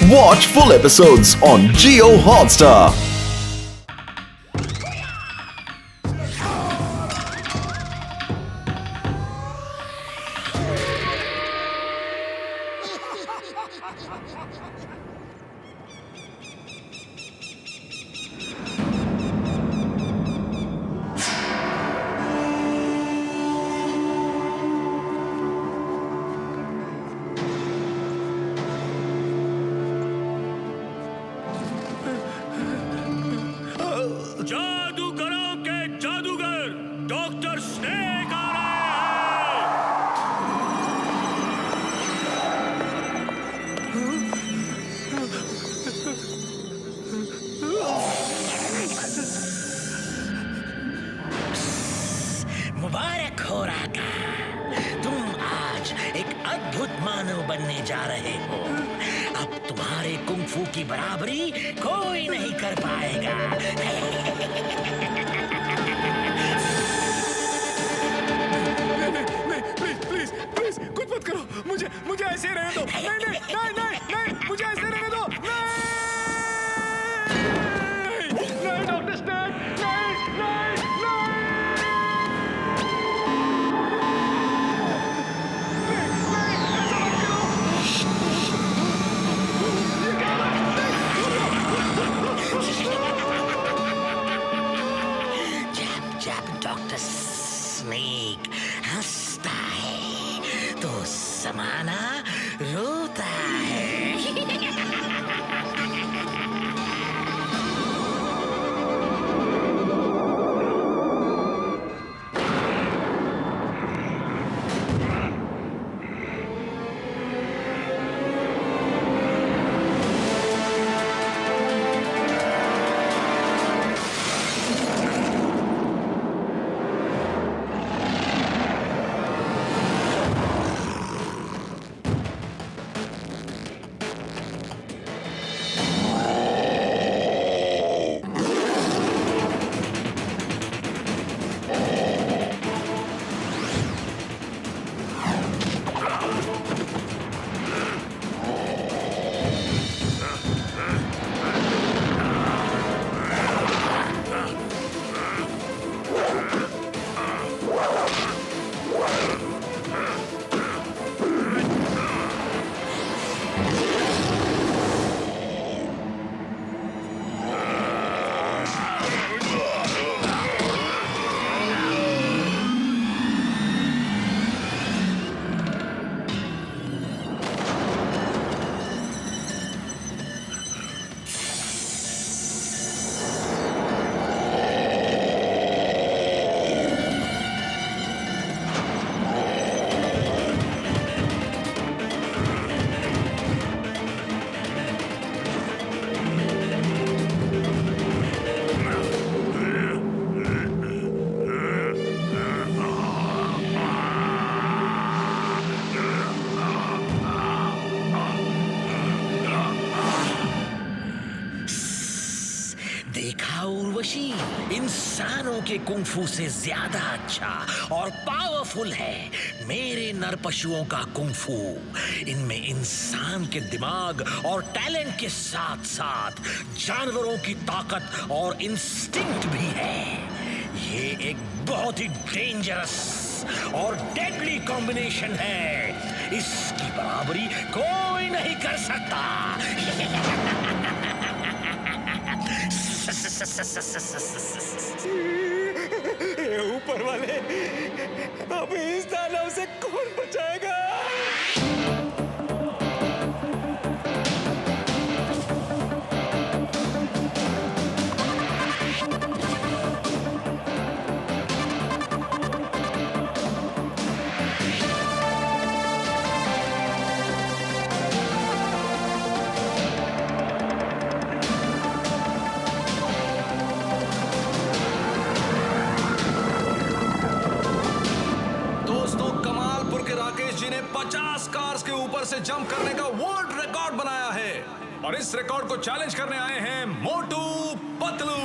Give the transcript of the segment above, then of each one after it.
Watch full episodes on Jio Hotstar. जादूगरों के जादूगर doctor snake आ रहे हैं। मुबारक हो राका, तुम आज एक अद्भुत मानव बनने जा रहे हो। अब तुम्हारे कुंफू की बराबरी कोई नहीं कर पाएगा। प्लीज प्लीज कुछ मत करो, मुझे ऐसे ही रहने दो। नहीं, मुझे ऐसे रहने दो। नहीं डॉक्टर स्नेक, नहीं। जब डॉक्टर स्नेक हंसता है तो समाना रोता है। देखा उर्वशी, इंसानों के कुंफू से ज्यादा अच्छा और पावरफुल है मेरे नर पशुओं का कुंफू। इनमें इंसान के दिमाग और टैलेंट के साथ साथ जानवरों की ताकत और इंस्टिंक्ट भी है। ये एक बहुत ही डेंजरस और डेडली कॉम्बिनेशन है। इसकी बराबरी कोई नहीं कर सकता। ऊपर वाले, अब इस दानव से कौन बचाएगा? ने 50 कार्स के ऊपर से जंप करने का वर्ल्ड रिकॉर्ड बनाया है और इस रिकॉर्ड को चैलेंज करने आए हैं मोटू पतलू।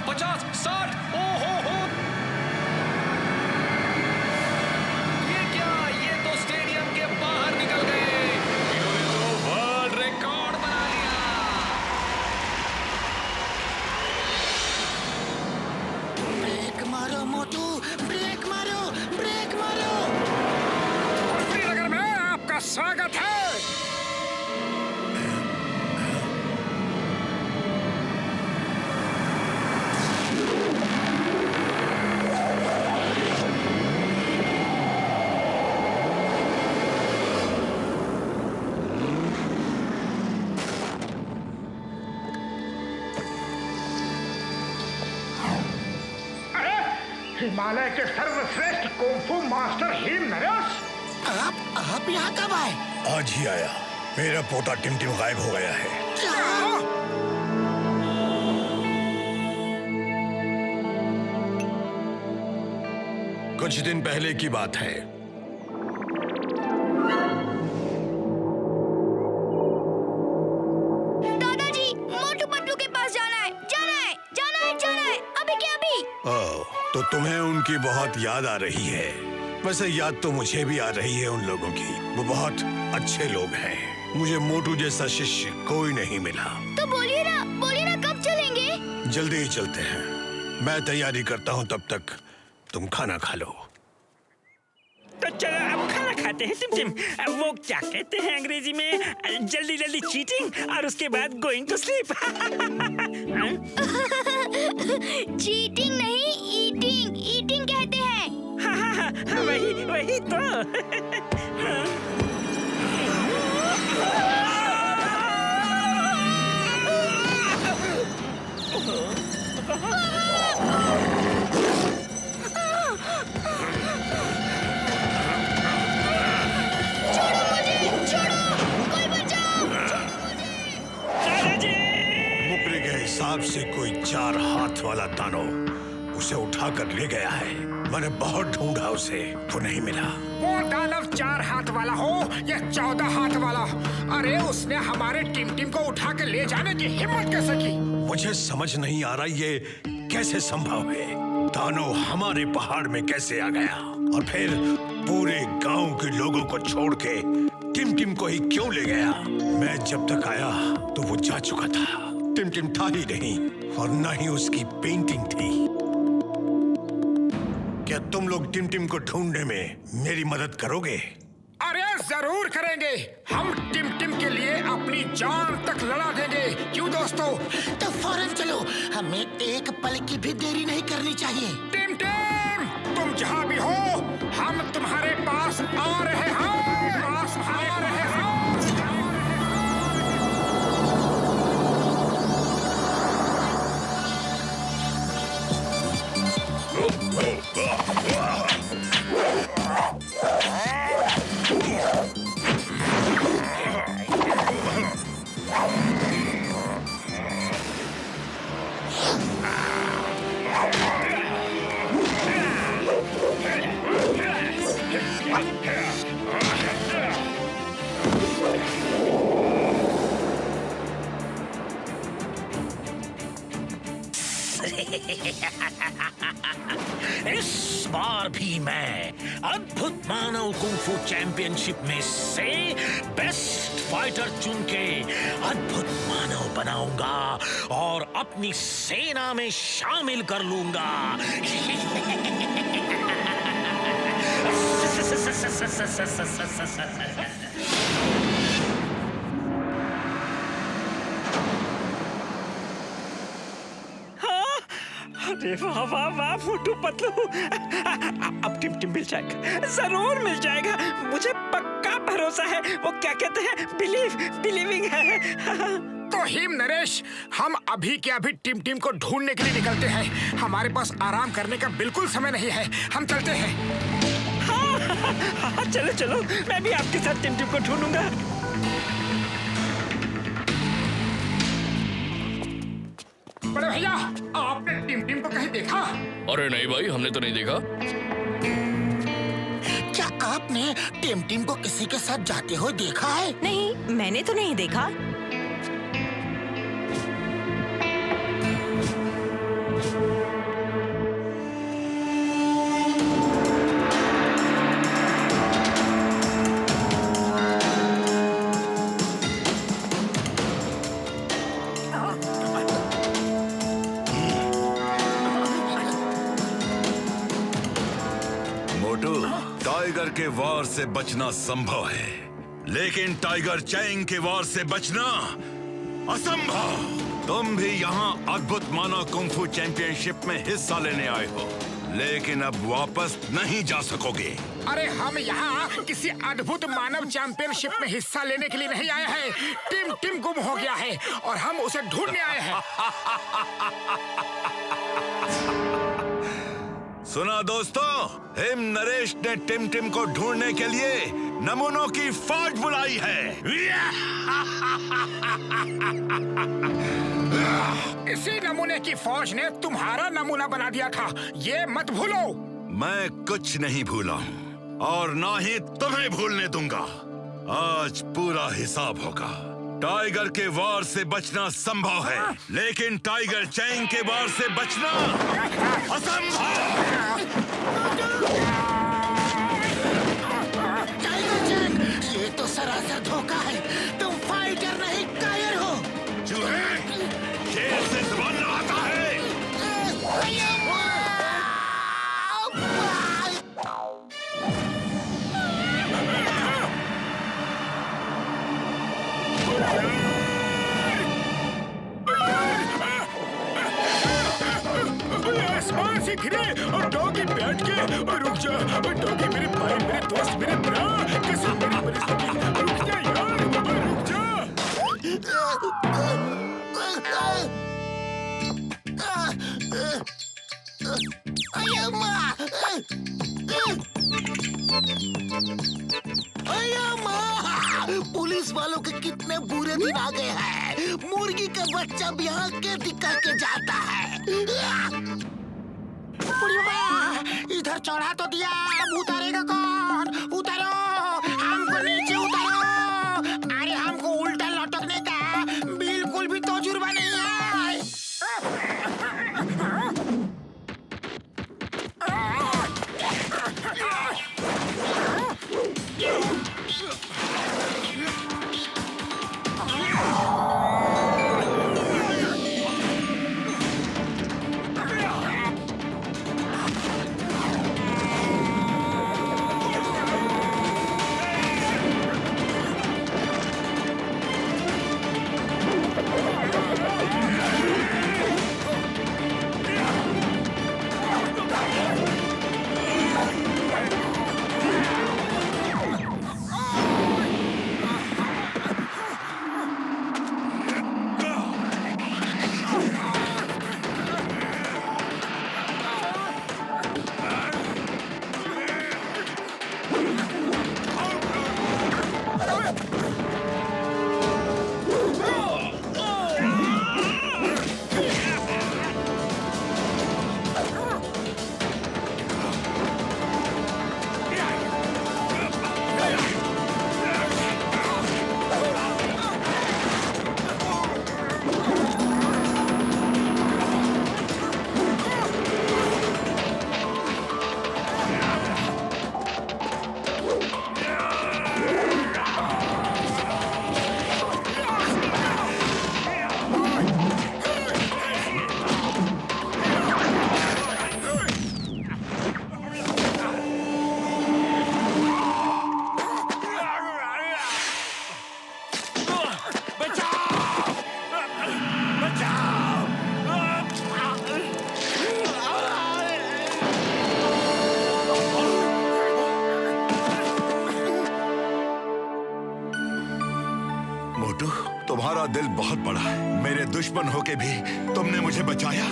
50, 60, ओहो। ये क्या? ये तो स्टेडियम के बाहर निकल गए। इन्होंने तो वर्ल्ड रिकॉर्ड बना लिया। ब्रेक मारो मोटू, ब्रेक मारो, ब्रेक मारो। श्रीनगर में आपका स्वागत है। हिमालय के सर्वश्रेष्ठ कुंफू मास्टर हिम नरेश, आप यहाँ कब आए? आज ही आया। मेरा पोता टिमटिम गायब हो गया है। कुछ दिन पहले की बात है। दादाजी, मोटू पतलू के पास जाना है, जाना है, जाना है, जाना है, अभी के अभी। ओह, तो तुम्हें उनकी बहुत याद आ रही है। वैसे याद तो मुझे भी आ रही है उन लोगों की। वो बहुत अच्छे लोग हैं। मुझे मोटू जैसा शिष्य कोई नहीं मिला। तो बोलिए ना कब चलेंगे? जल्दी ही चलते हैं। मैं तैयारी करता हूँ, तब तक तुम खाना खा लो। तो चलो अब खाना खाते हैं टिमटिम। वो क्या कहते हैं अंग्रेजी में, जल्दी जल्दी चीटिंग और उसके बाद गोइंग टू स्लीप। चीटिंग नहीं, ईटिंग कहते हैं। हाँ, वही तो। मुकरे के हिसाब से कोई 4 हाथ वाला दानव उसे उठाकर ले गया है। मैंने बहुत ढूंढा उसे, वो नहीं मिला। वो दानव 4 हाथ वाला हो या 14 हाथ वाला, अरे उसने हमारे टिमटिम को उठा के ले जाने की हिम्मत कैसे की? मुझे समझ नहीं आ रहा ये कैसे संभव है। दानव हमारे पहाड़ में कैसे आ गया और फिर पूरे गांव के लोगों को छोड़ के टिमटिम को ही क्यों ले गया? मैं जब तक आया तो वो जा चुका था। टिमटिम था ही नहीं और न ही उसकी पेंटिंग थी। क्या तुम लोग टिमटिम को ढूंढने में मेरी मदद करोगे? अरे जरूर करेंगे। हम टिमटिम के लिए अपनी जान तक लड़ा देंगे। क्यों दोस्तों? तो फौरन चलो, हमें एक पल की भी देरी नहीं करनी चाहिए। टिमटिम, तुम जहाँ भी हो, हम तुम्हारे पास आ रहे हैं। इस बार भी मैं अद्भुत मानव कुंफू चैंपियनशिप में से बेस्ट फाइटर चुन के अद्भुत मानव बनाऊंगा और अपनी सेना में शामिल कर लूंगा। अरे वाह वाह वाह मोटू पतलू, अब टिमटिम मिल जाएगा, जरूर मिल जाएगा। मुझे पक्का भरोसा है। वो क्या कहते हैं, बिलीविंग है। तो हिम नरेश, हम अभी के अभी टिमटिम को ढूंढने के लिए निकलते हैं। हमारे पास आराम करने का बिल्कुल समय नहीं है। हम चलते हैं। हाँ, चलो चलो, मैं भी आपके साथ टिमटिम को ढूंढूंगा। बड़े भैया, आपने टिमटिम को कहीं देखा? अरे नहीं भाई, हमने तो नहीं देखा। क्या आपने टिमटिम को किसी के साथ जाते हुए देखा है? नहीं, मैंने तो नहीं देखा। मोटू, टाइगर के वार से बचना संभव है, लेकिन टाइगर चैंग के वार से बचना असंभव। तुम भी यहाँ अद्भुत मानव कुंफू चैंपियनशिप में हिस्सा लेने आए हो, लेकिन अब वापस नहीं जा सकोगे। अरे हम यहाँ किसी अद्भुत मानव चैंपियनशिप में हिस्सा लेने के लिए नहीं आए हैं। टिम गुम हो गया है और हम उसे ढूंढने आए हैं। सुना दोस्तों, हिम नरेश ने टिम को ढूंढने के लिए नमूनों की फौज बुलाई है। इसी नमूने की फौज ने तुम्हारा नमूना बना दिया था, ये मत भूलो। मैं कुछ नहीं भूला हूँ और ना ही तुम्हें भूलने दूंगा। आज पूरा हिसाब होगा। टाइगर के वार से बचना संभव है, लेकिन टाइगर चैंग के वार से बचना असंभव। टाइगर चैंग, ये तो सरासर धोखा है। तुम फाइटर नहीं, कायर हो। चूहे, शेर से जुबान लड़ाता है। आसमान से गिरे और डॉगी बैठ के और रुक जा। डॉगी मेरे भाई, मेरे दोस्त, मेरे भरा, कैसे मेरी परिस्थिति। रुक जा यार, रुक जा। पुलिस वालों के कितने बुरे दिन आ गए हैं। मुर्गी का बच्चा भी यहाँ के दिखा के जाता है। इधर चढ़ा तो दिया, अब उतारेगा कौन? उतारो, हमको नीचे उतारो। अरे हमको उल्टा लटकने का बिल्कुल भी तजुर्बा नहीं है। तुम्हारा दिल बहुत बड़ा है। मेरे दुश्मन होके भी तुमने मुझे बचाया।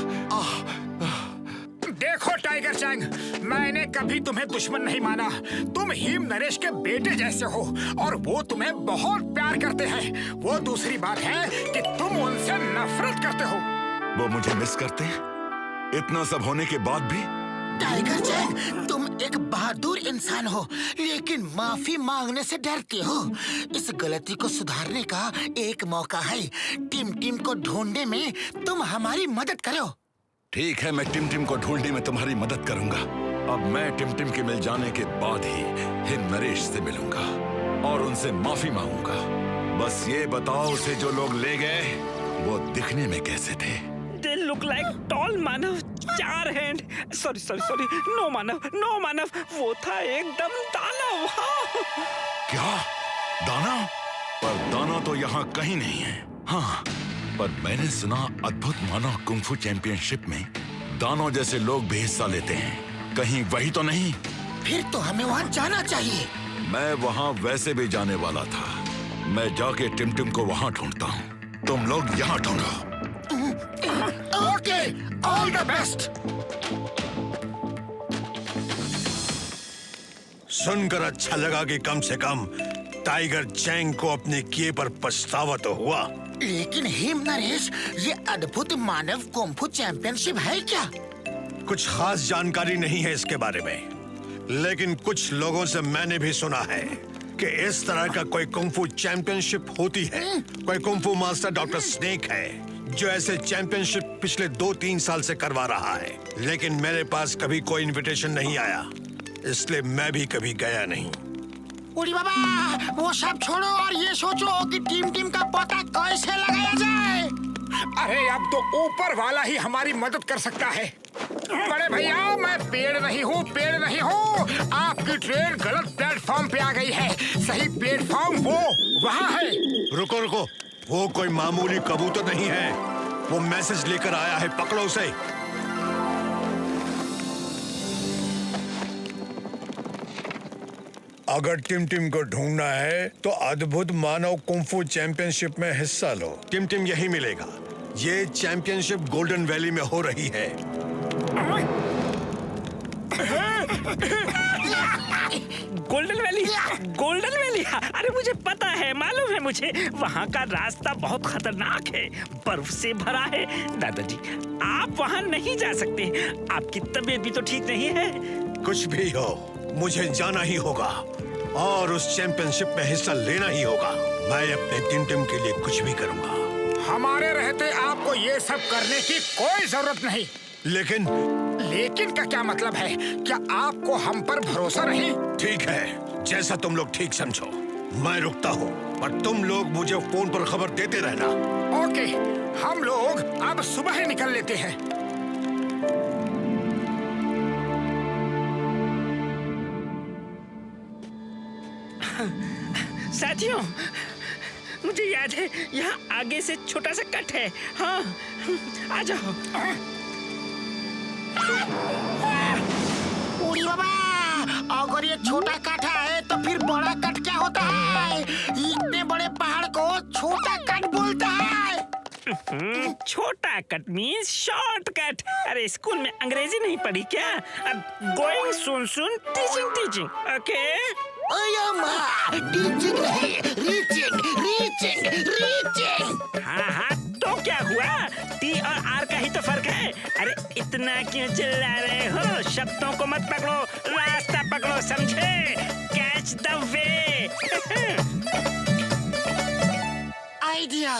देखो टाइगर चैंग, मैंने कभी तुम्हें दुश्मन नहीं माना। तुम हिम नरेश के बेटे जैसे हो और वो तुम्हें बहुत प्यार करते हैं। वो दूसरी बात है कि तुम उनसे नफरत करते हो। वो मुझे मिस करते हैं इतना सब होने के बाद भी? टाइगर चैंग, तुम एक बहादुर इंसान हो, लेकिन माफी मांगने से डरते हो। इस गलती को सुधारने का एक मौका है। टिम को ढूंढने में तुम हमारी मदद करो। ठीक है, मैं टिम को ढूंढने में तुम्हारी मदद करूंगा। अब मैं टिम के मिल जाने के बाद ही हिम नरेश से मिलूंगा और उनसे माफी मांगूंगा। बस ये बताओ, उसे जो लोग ले गए वो दिखने में कैसे थे? दिल look like tall Manav, 4 hand, sorry sorry sorry, no Manav, वो था एकदम दानव। हाँ। क्या दानव? पर दानव तो यहाँ कहीं नहीं है। हाँ, पर मैंने सुना अद्भुत मानव कुंफू चैंपियनशिप में दानव जैसे लोग भी हिस्सा लेते हैं। कहीं वही तो नहीं? फिर तो हमें वहाँ जाना चाहिए। मैं वहाँ वैसे भी जाने वाला था। मैं जाके टिम को वहाँ ढूंढता हूँ, तुम लोग यहाँ ढूंढो। Okay, all the best. सुनकर अच्छा लगा कि कम से कम टाइगर चैंग को अपने किए पर पछतावा तो हुआ। लेकिन हिम नरेश, ये अद्भुत मानव कुंफू चैंपियनशिप है क्या? कुछ खास जानकारी नहीं है इसके बारे में, लेकिन कुछ लोगों से मैंने भी सुना है कि इस तरह का कोई कुंफू चैंपियनशिप होती है। कोई कुंफू मास्टर डॉक्टर स्नेक है जो ऐसे चैंपियनशिप पिछले 2-3 साल से करवा रहा है, लेकिन मेरे पास कभी कोई इनविटेशन नहीं आया, इसलिए मैं भी कभी गया नहीं। उड़ी बाबा, वो सब छोड़ो और ये सोचो कि टीम का पता कैसे लगाया जाए। अरे अब तो ऊपर वाला ही हमारी मदद कर सकता है। बड़े भैया, मैं पेड़ नहीं हूँ। आपकी ट्रेन गलत प्लेटफॉर्म पे आ गई है। सही प्लेटफॉर्म वो वहाँ है। रुको, वो कोई मामूली कबूतर नहीं है, वो मैसेज लेकर आया है, पकड़ो उसे। अगर टिम को ढूंढना है तो अद्भुत मानव कुंफू चैंपियनशिप में हिस्सा लो। टिम यही मिलेगा। ये चैंपियनशिप गोल्डन वैली में हो रही है। गोल्डन वैली, अरे मुझे पता है, मालूम है मुझे। वहाँ का रास्ता बहुत खतरनाक है, बर्फ से भरा है। दादाजी, आप वहाँ नहीं जा सकते, आपकी तबीयत भी तो ठीक नहीं है। कुछ भी हो, मुझे जाना ही होगा और उस चैंपियनशिप में हिस्सा लेना ही होगा। मैं अपने टिम के लिए कुछ भी करूंगा। हमारे रहते आपको ये सब करने की कोई जरूरत नहीं। लेकिन का क्या मतलब है? क्या आपको हम पर भरोसा नहीं? ठीक है, जैसा तुम लोग ठीक समझो। मैं रुकता हूँ, पर तुम लोग मुझे फोन पर खबर देते रहना। ओके, हम लोग अब सुबह ही निकल लेते हैं। साथियों, मुझे याद है यहाँ आगे से छोटा सा कट है। हाँ, आ जाओ। उड़ी बाबा, अगर ये छोटा कट है तो फिर बड़ा कट क्या होता है? इतने बड़े पहाड़ को छोटा कट बोलता है। छोटा कट मीन्स शॉर्टकट। अरे स्कूल में अंग्रेजी नहीं पढ़ी क्या? अब गोइंग सुन टीचिंग, ओके? टीचिंग नहीं, रीचिंग। हाँ, तो क्या हुआ? टी और आर का ही तो फर्क है। अरे इतना क्यों चिल्ला रहे हो? शब्दों को मत पकड़ो, रास्ता पकड़ो, समझे? Catch the way. आइडिया।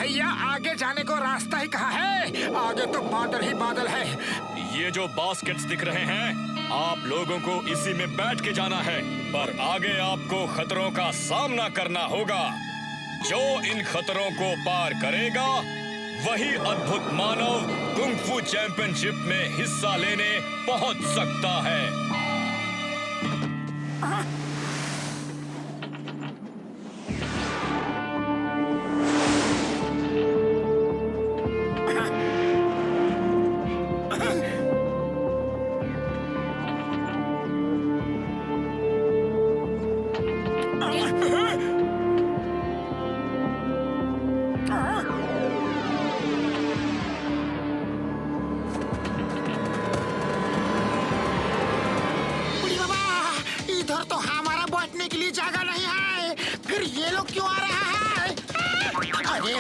भैया आगे जाने को रास्ता ही कहाँ है? आगे तो बादल ही बादल है। ये जो बास्केट्स दिख रहे हैं, आप लोगों को इसी में बैठ के जाना है, पर आगे आपको खतरों का सामना करना होगा। जो इन खतरों को पार करेगा वही अद्भुत मानव कुंग-फू चैंपियनशिप में हिस्सा लेने पहुंच सकता है।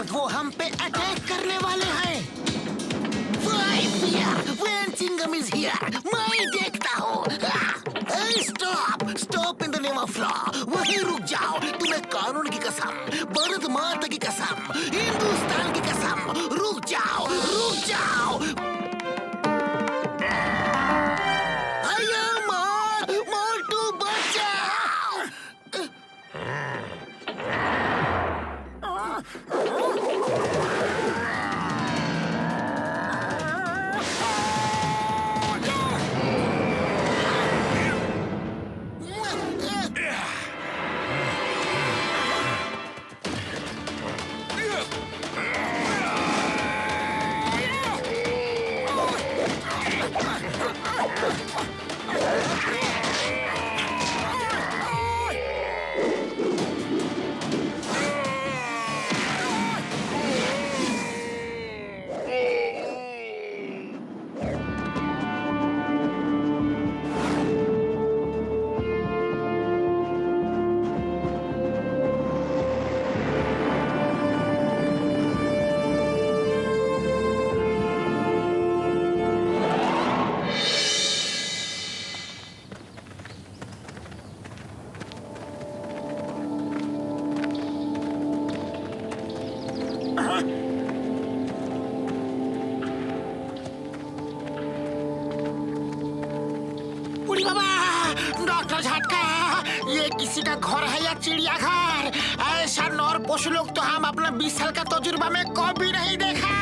वो हम पे अटैक करने वाले हैं। मैं देखता हूँ। Stop in the name of law. वहीं रुक जाओ। तुम्हें कानून की कसम, भारत माता की कसम, हिंदुस्तान की कसम, रुक जाओ, रुक जाओ। मोटू बचाओ। डॉक्टर झटका, ये किसी का घर है या चिड़ियाघर? ऐसा नौर पशु लोग तो हम अपना 20 साल का तजुर्बा में कभी नहीं देखा।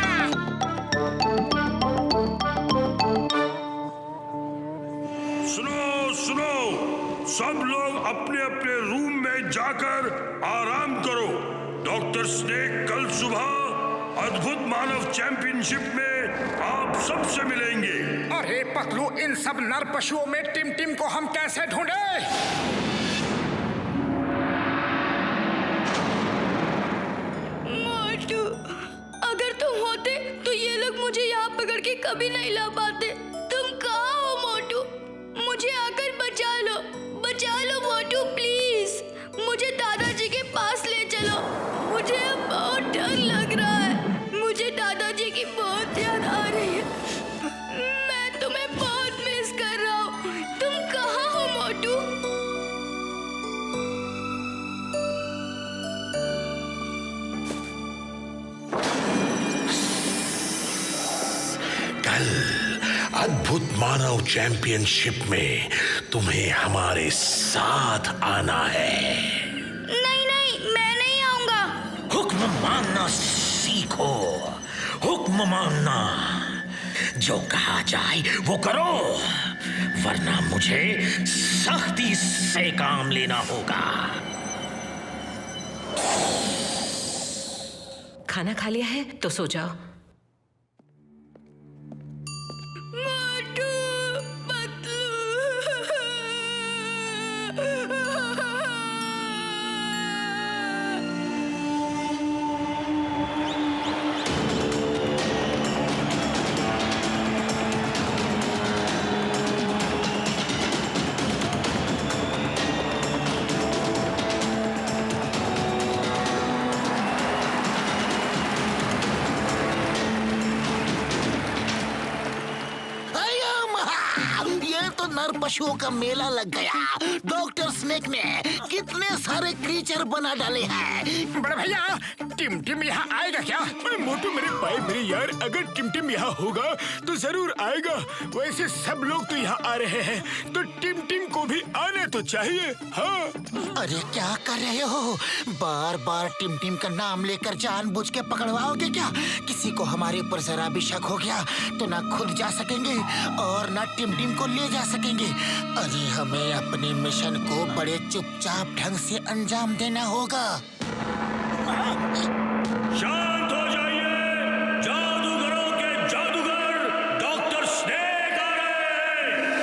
सुनो सुनो, सब लोग अपने अपने रूम में जाकर आराम करो। डॉक्टर स्नेक कल सुबह अद्भुत मानव चैंपियनशिप में आप सबसे मिलेंगे। अरे पतलू, इन सब नर पशुओं में टिम टिम को हम कैसे ढूंढे? मोटू, अगर तुम होते तो ये लोग मुझे यहाँ पकड़ के कभी नहीं ला पाते। तुम कहाँ हो मोटू? मुझे आकर बचा लो मोटू, प्लीज। मुझे दादाजी के पास ले चलो। मुझे बहुत डर लग रहा है। मुझे दादाजी की बहुत याद आ रही है। मैं तुम्हें बहुत मिस कर रहा हूँ। तुम कहाँ हो मोटू? कल अद्भुत मानव चैंपियनशिप में तुम्हें हमारे साथ आना है। नहीं, मैं नहीं आऊंगा। हुक्म मानना सीखो, हुक्म मानना। जो कहा जाए वो करो, वरना मुझे सख्ती से काम लेना होगा। खाना खा लिया है तो सो जाओ। नर पशुओं का मेला लग गया। डॉक्टर स्नेक ने कितने सारे क्रीचर बना डाले हैं। बड़े भैया, टिम यहाँ आएगा क्या? मोटू मेरे भाई मेरे यार, अगर टिम यहाँ होगा तो जरूर आएगा। वैसे सब लोग तो यहाँ आ रहे हैं, तो टिम को भी आने तो चाहिए। हाँ। अरे क्या कर रहे हो? बार बार टिम का नाम लेकर जानबूझ के पकड़वाओगे क्या? किसी को हमारे ऊपर जरा भी शक हो गया तो ना खुद जा सकेंगे और ना टिम को ले जा सकेंगे। अरे हमें अपने मिशन को बड़े चुपचाप ढंग से अंजाम देना होगा। शांत हो जाइए, जादूगरों के जादूगर डॉक्टर स्नेक आ रहे हैं।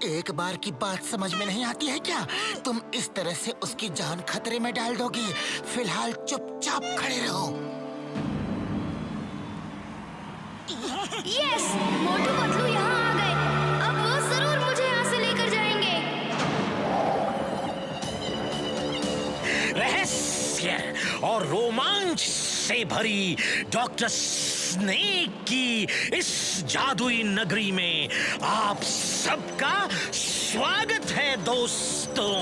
एक बार की बात समझ में नहीं आती है क्या? तुम इस तरह से उसकी जान खतरे में डाल दोगे। फिलहाल चुपचाप खड़े रहो। यस, मोटू पतलू यहाँ आ गए। अब वो जरूर मुझे यहाँ से लेकर जाएंगे। रहस्य और रोमांच से भरी डॉक्टर स्नेक की इस जादुई नगरी में आप सबका स्वागत है दोस्तों।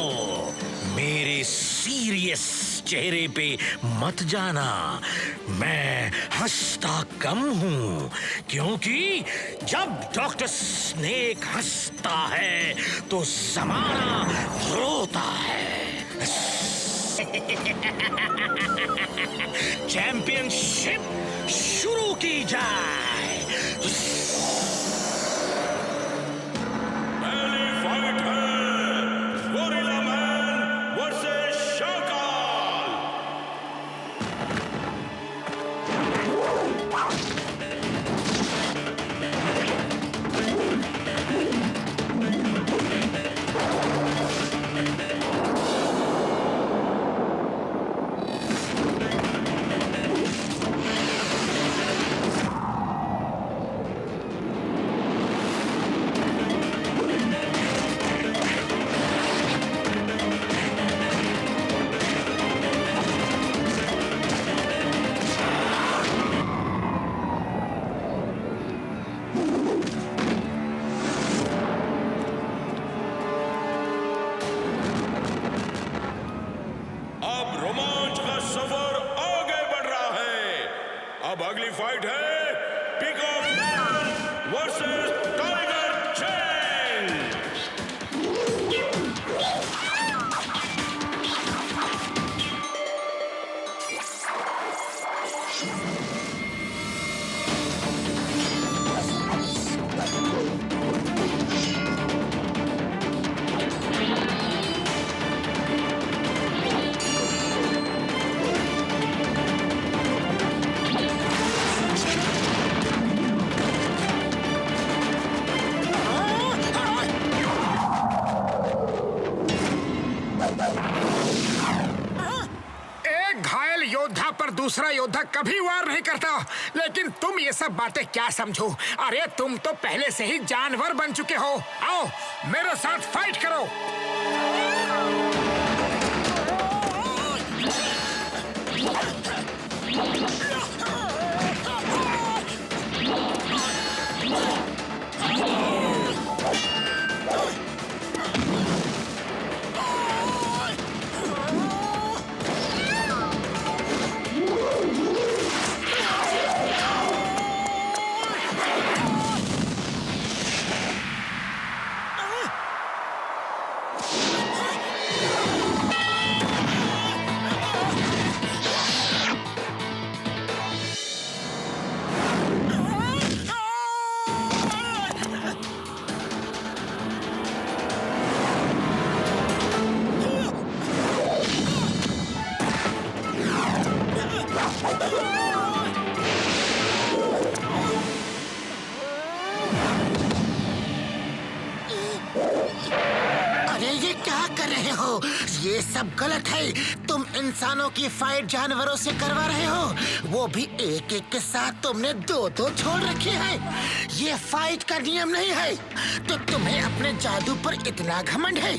मेरे सीरियस चेहरे पे मत जाना, मैं हंसता कम हूँ, क्योंकि जब डॉक्टर स्नेक हंसता है तो जमाना रोता है। चैंपियनशिप शुरू की जाए। पहली फाइट है गोरिल्ला मैन वर्सेस शाकाल। अब अगली फाइट है पीकॉक मैन वर्सेस टाइगर चैन। दूसरा योद्धा कभी वार नहीं करता, लेकिन तुम ये सब बातें क्या समझो? अरे तुम तो पहले से ही जानवर बन चुके हो। आओ मेरे साथ फाइट करो। ये सब गलत है। तुम इंसानों की फाइट जानवरों से करवा रहे हो, वो भी एक एक के साथ। तुमने दो छोड़ रखे हैं। ये फाइट का नियम नहीं है। तो तुम्हें अपने जादू पर इतना घमंड है?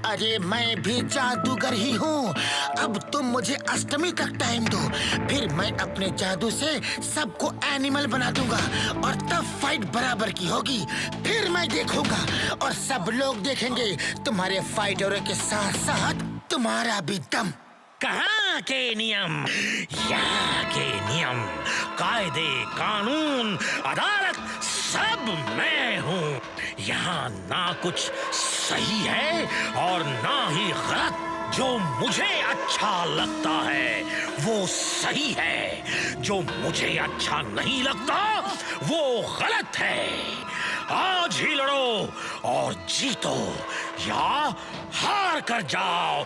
अरे मैं भी जादूगर ही हूँ। अब तुम मुझे अष्टमी तक टाइम दो, फिर मैं अपने जादू से सबको एनिमल बना दूंगा और तब फाइट बराबर की होगी। फिर मैं देखूंगा और सब लोग देखेंगे तुम्हारे फाइटरों के साथ साथ तुम्हारा भी दम। कहाँ के नियम, यहाँ के नियम, कायदे, कानून, अदालत सब मैं हूँ। यहाँ ना कुछ सही है और ना ही गलत। जो मुझे अच्छा लगता है वो सही है, जो मुझे अच्छा नहीं लगता वो गलत है। आज ही लड़ो और जीतो या हार कर जाओ।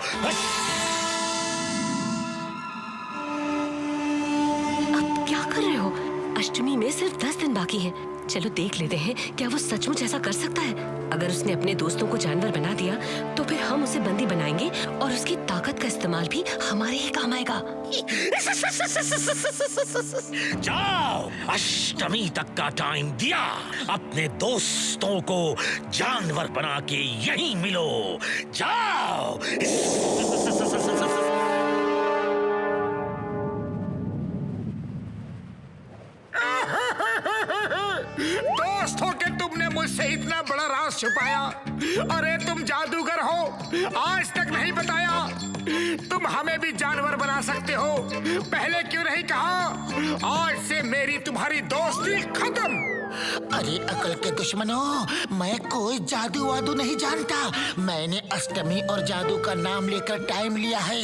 अब क्या कर रहे हो? अष्टमी में सिर्फ 10 दिन बाकी है। चलो देख लेते हैं क्या वो सचमुच ऐसा कर सकता है। अगर उसने अपने दोस्तों को जानवर बना दिया तो फिर हम उसे बंदी बनाएंगे और उसकी ताकत का इस्तेमाल भी हमारे ही काम आएगा। जाओ, अष्टमी तक का टाइम दिया। अपने दोस्तों को जानवर बना के यहीं मिलो। जाओ। दोस्तों के तुमने मुझसे इतना बड़ा राज छुपाया। अरे तुम जादूगर हो, आज तक नहीं बताया। तुम हमें भी जानवर बना सकते हो, पहले क्यों नहीं कहा? आज से मेरी तुम्हारी दोस्ती खत्म। अरे अकल के दुश्मनों, मैं कोई जादू वादू नहीं जानता। मैंने अष्टमी और जादू का नाम लेकर टाइम लिया है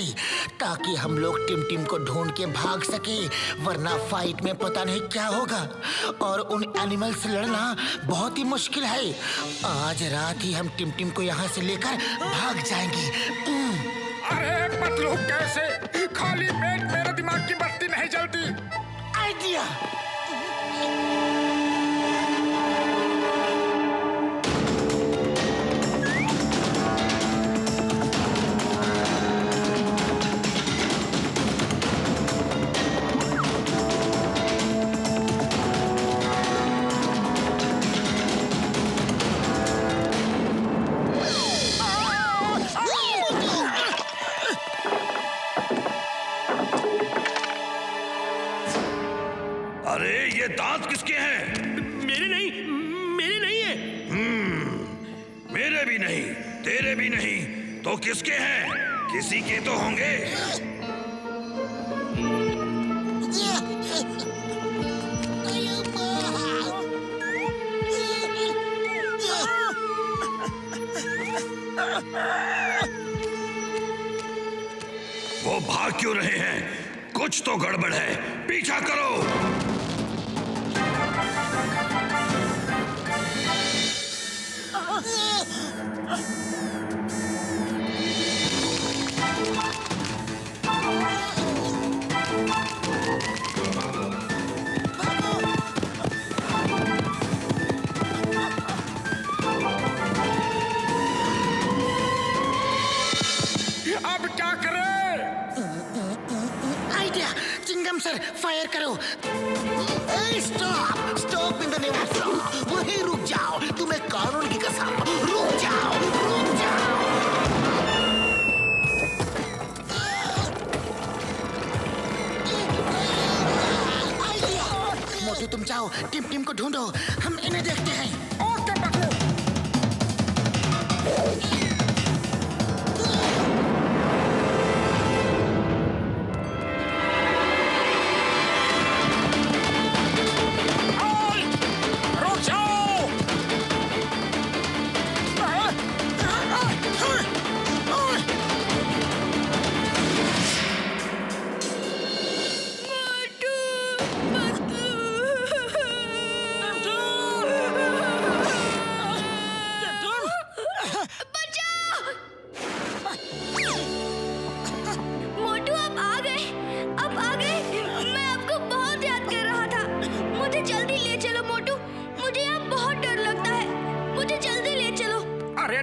ताकि हम लोग टिम को ढूंढ के भाग सके, वरना फाइट में पता नहीं क्या होगा और उन एनिमल से लड़ना बहुत ही मुश्किल है। आज रात ही हम टिम को यहाँ से लेकर भाग जाएंगे। अरे मतलब कैसे? खाली पेट मेरे दिमाग की बत्ती नहीं जलती। आइडिया। अरे ये दांत किसके हैं? मेरे नहीं है। मेरे भी नहीं, तेरे भी नहीं, तो किसके हैं? किसी के तो होंगे। वो भाग क्यों रहे हैं? कुछ तो गड़बड़ है, पीछा करो। अब क्या करें? आइडिया। चिंगम सर, फायर करो। Stop, stop in the name of law. वहीं रुक जाओ, तुम्हें कानून की कसम। रुक जाओ, रुक जाओ। मोटू तुम जाओ, टिम को ढूंढो, हम इन्हें देखते हैं। ओके बकू। रुक जाओ। बचाओ।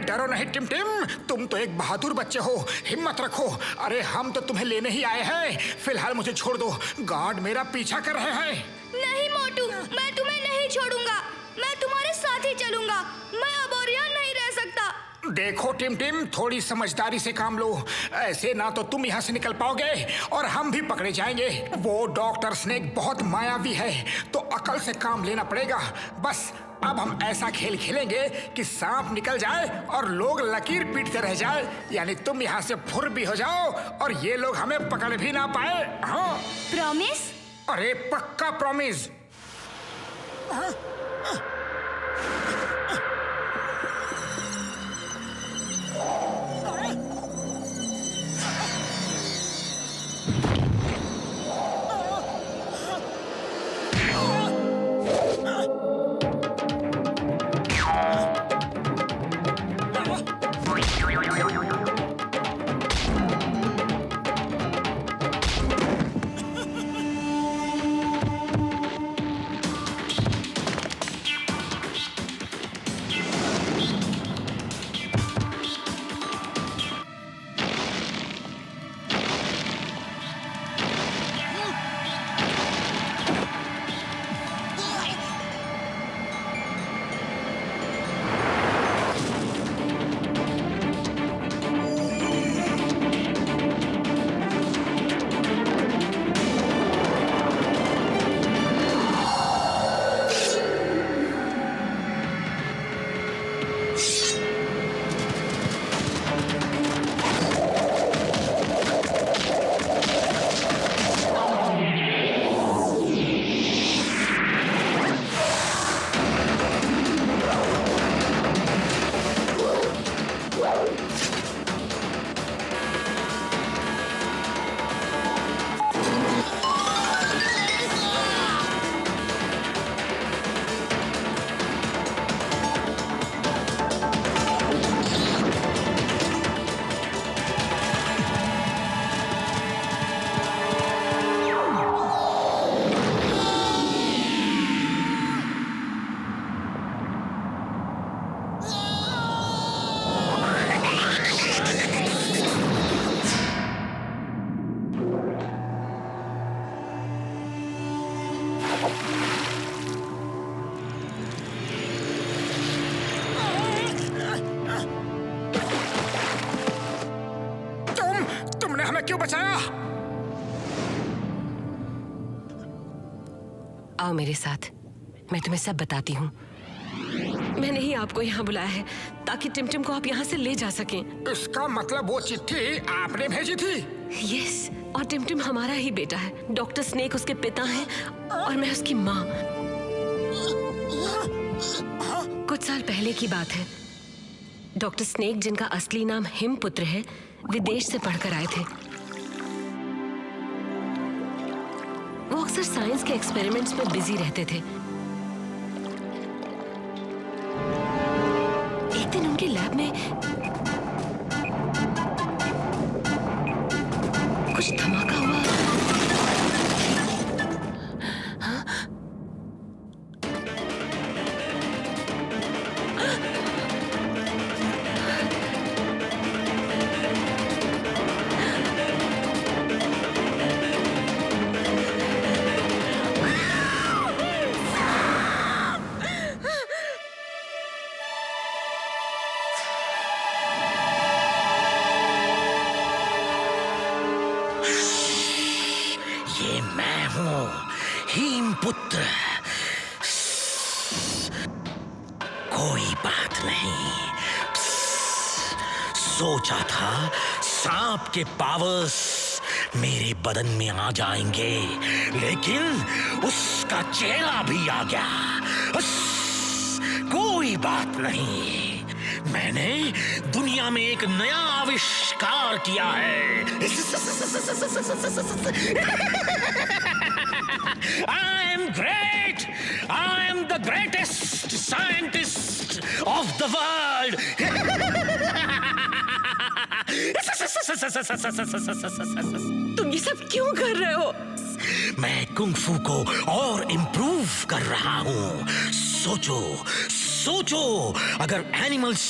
डरो नहीं टिम टिम, तुम तो एक बहादुर बच्चे हो, हिम्मत रखो। अरे हम तो तुम्हें लेने ही आए हैं। फिलहाल मुझे छोड़ दो, गार्ड मेरा पीछा कर रहे हैं। नहीं मोटू, मैं तुम्हें नहीं छोड़ूंगा, मैं तुम्हारे साथ ही चलूंगा। मैं अब और यहाँ नहीं रह सकता। देखो टिम टिम, थोड़ी समझदारी से काम लो, ऐसे ना तो तुम यहाँ से निकल पाओगे और हम भी पकड़े जाएंगे। वो डॉक्टर स्नेक बहुत मायावी है, तो अकल से काम लेना पड़ेगा। बस अब हम ऐसा खेल खेलेंगे कि सांप निकल जाए और लोग लकीर पीटते रह जाए, यानी तुम यहाँ से फुर भी हो जाओ और ये लोग हमें पकड़ भी ना पाए। हाँ प्रॉमिस? अरे पक्का प्रॉमिस। तुमने हमें क्यों बचाया? आओ मेरे साथ, मैं तुम्हें सब बताती हूँ। मैंने ही आपको यहाँ बुलाया है ताकि टिमटिम को आप यहाँ से ले जा सकें। इसका मतलब वो चिट्ठी आपने भेजी थी? यस, और टिमटिम हमारा ही बेटा है। डॉक्टर स्नेक उसके पिता हैं और मैं उसकी माँ। कुछ साल पहले की बात है। डॉक्टर स्नेक, जिनका असली नाम हिमपुत्र है, विदेश से पढ़कर आए थे। वो अक्सर साइंस के एक्सपेरिमेंट्स में बिजी रहते थे। एक दिन उनके लैब में कुछ धमाका हुआ। हाँ? हिमपुत्र, कोई बात नहीं। सोचा था सांप के पावर्स मेरे बदन में आ जाएंगे, लेकिन उसका चेहरा भी आ गया। कोई बात नहीं, मैंने दुनिया में एक नया आविष्कार किया है। I am great. I am the greatest scientist of the world. तुम ये सब क्यों कर रहे हो? मैं कुंग-फू को और इम्प्रूव कर रहा हूँ। सोचो, अगर एनिमल्स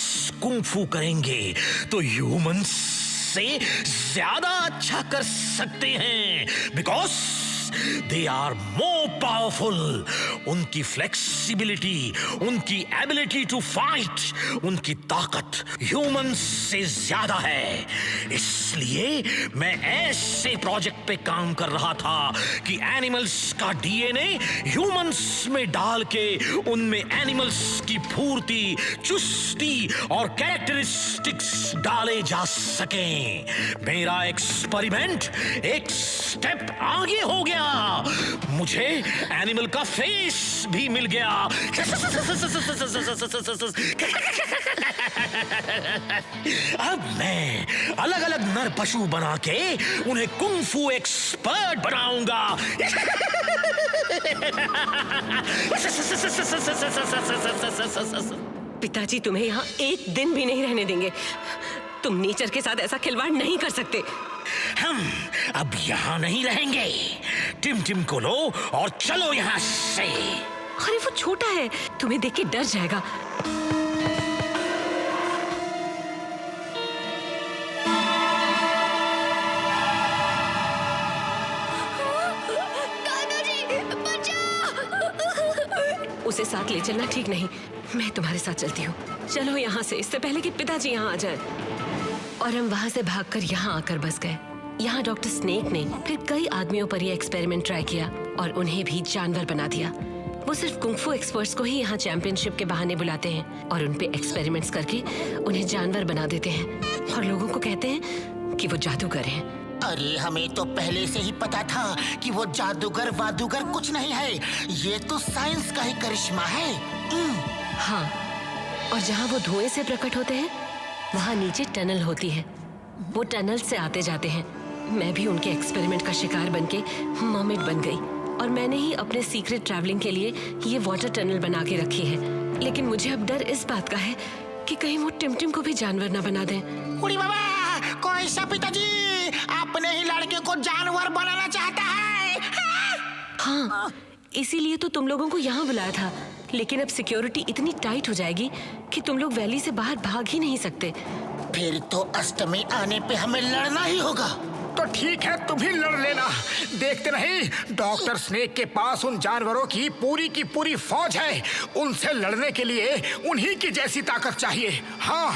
कुंफू करेंगे तो ह्यूमंस से ज्यादा अच्छा कर सकते हैं, because they are more powerful. उनकी फ्लेक्सिबिलिटी, उनकी एबिलिटी टू फाइट, उनकी ताकत ह्यूमंस से ज्यादा है। इसलिए मैं ऐसे प्रोजेक्ट पे काम कर रहा था कि एनिमल्स का डीएनए ह्यूमंस में डाल के उनमें एनिमल्स की फुर्ती, चुस्ती और कैरेक्टरिस्टिक्स डाले जा सकें। मेरा एक्सपेरिमेंट एक स्टेप आगे हो गया। मुझे एनिमल का फेस भी मिल गया। अब मैं अलग अलग नर पशु बना के उन्हें कुंफू एक्सपर्ट बनाऊंगा। पिताजी तुम्हें यहाँ एक दिन भी नहीं रहने देंगे। तुम नेचर के साथ ऐसा खिलवाड़ नहीं कर सकते। हम अब यहाँ नहीं रहेंगे। टिम टिम को लो और चलो यहाँ से। अरे वो छोटा है, तुम्हें देख के डर जाएगा। उसे साथ ले चलना ठीक नहीं। मैं तुम्हारे साथ चलती हूँ। चलो यहाँ से, इससे पहले कि पिताजी यहाँ आ जाए। और हम वहाँ से भागकर यहाँ आकर बस गए। यहाँ डॉक्टर स्नेक ने फिर कई आदमियों पर यह एक्सपेरिमेंट ट्राई किया और उन्हें भी जानवर बना दिया। वो सिर्फ कुंफू एक्सपर्ट्स को ही यहाँ चैंपियनशिप के बहाने बुलाते हैं और उन पे एक्सपेरिमेंट्स करके उन्हें जानवर बना देते हैं और लोगों को कहते हैं कि वो जादूगर हैं। अरे हमें तो पहले से ही पता था कि वो जादूगर वादूगर कुछ नहीं है। ये तो साइंस का ही करिश्मा है। हाँ, और जहाँ वो धुएं से प्रकट होते हैं वहाँ नीचे टनल होती है। वो टनल से आते जाते हैं। मैं भी उनके एक्सपेरिमेंट का शिकार बनके मर्मेड बन गई और मैंने ही अपने सीक्रेट ट्रैवलिंग के लिए ये वाटर टनल बना के रखी है। लेकिन मुझे अब डर इस बात का है कि कहीं वो टिम टिम को भी जानवर न बना दें। उड़ी बाबा, कोई सा पिताजी अपने ही लड़के को जानवर बनाना चाहता है। हाँ, इसीलिए तो तुम लोगों को यहाँ बुलाया था। लेकिन अब सिक्योरिटी इतनी टाइट हो जाएगी कि तुम लोग वैली से बाहर भाग ही नहीं सकते। फिर तो अष्टमी आने पे हमें लड़ना ही होगा। तो ठीक है, तुम ही लड़ लेना। देखते नहीं, डॉक्टर स्नेक के पास उन जानवरों की पूरी फौज है। उनसे लड़ने के लिए उन्हीं की जैसी ताकत चाहिए। हाँ,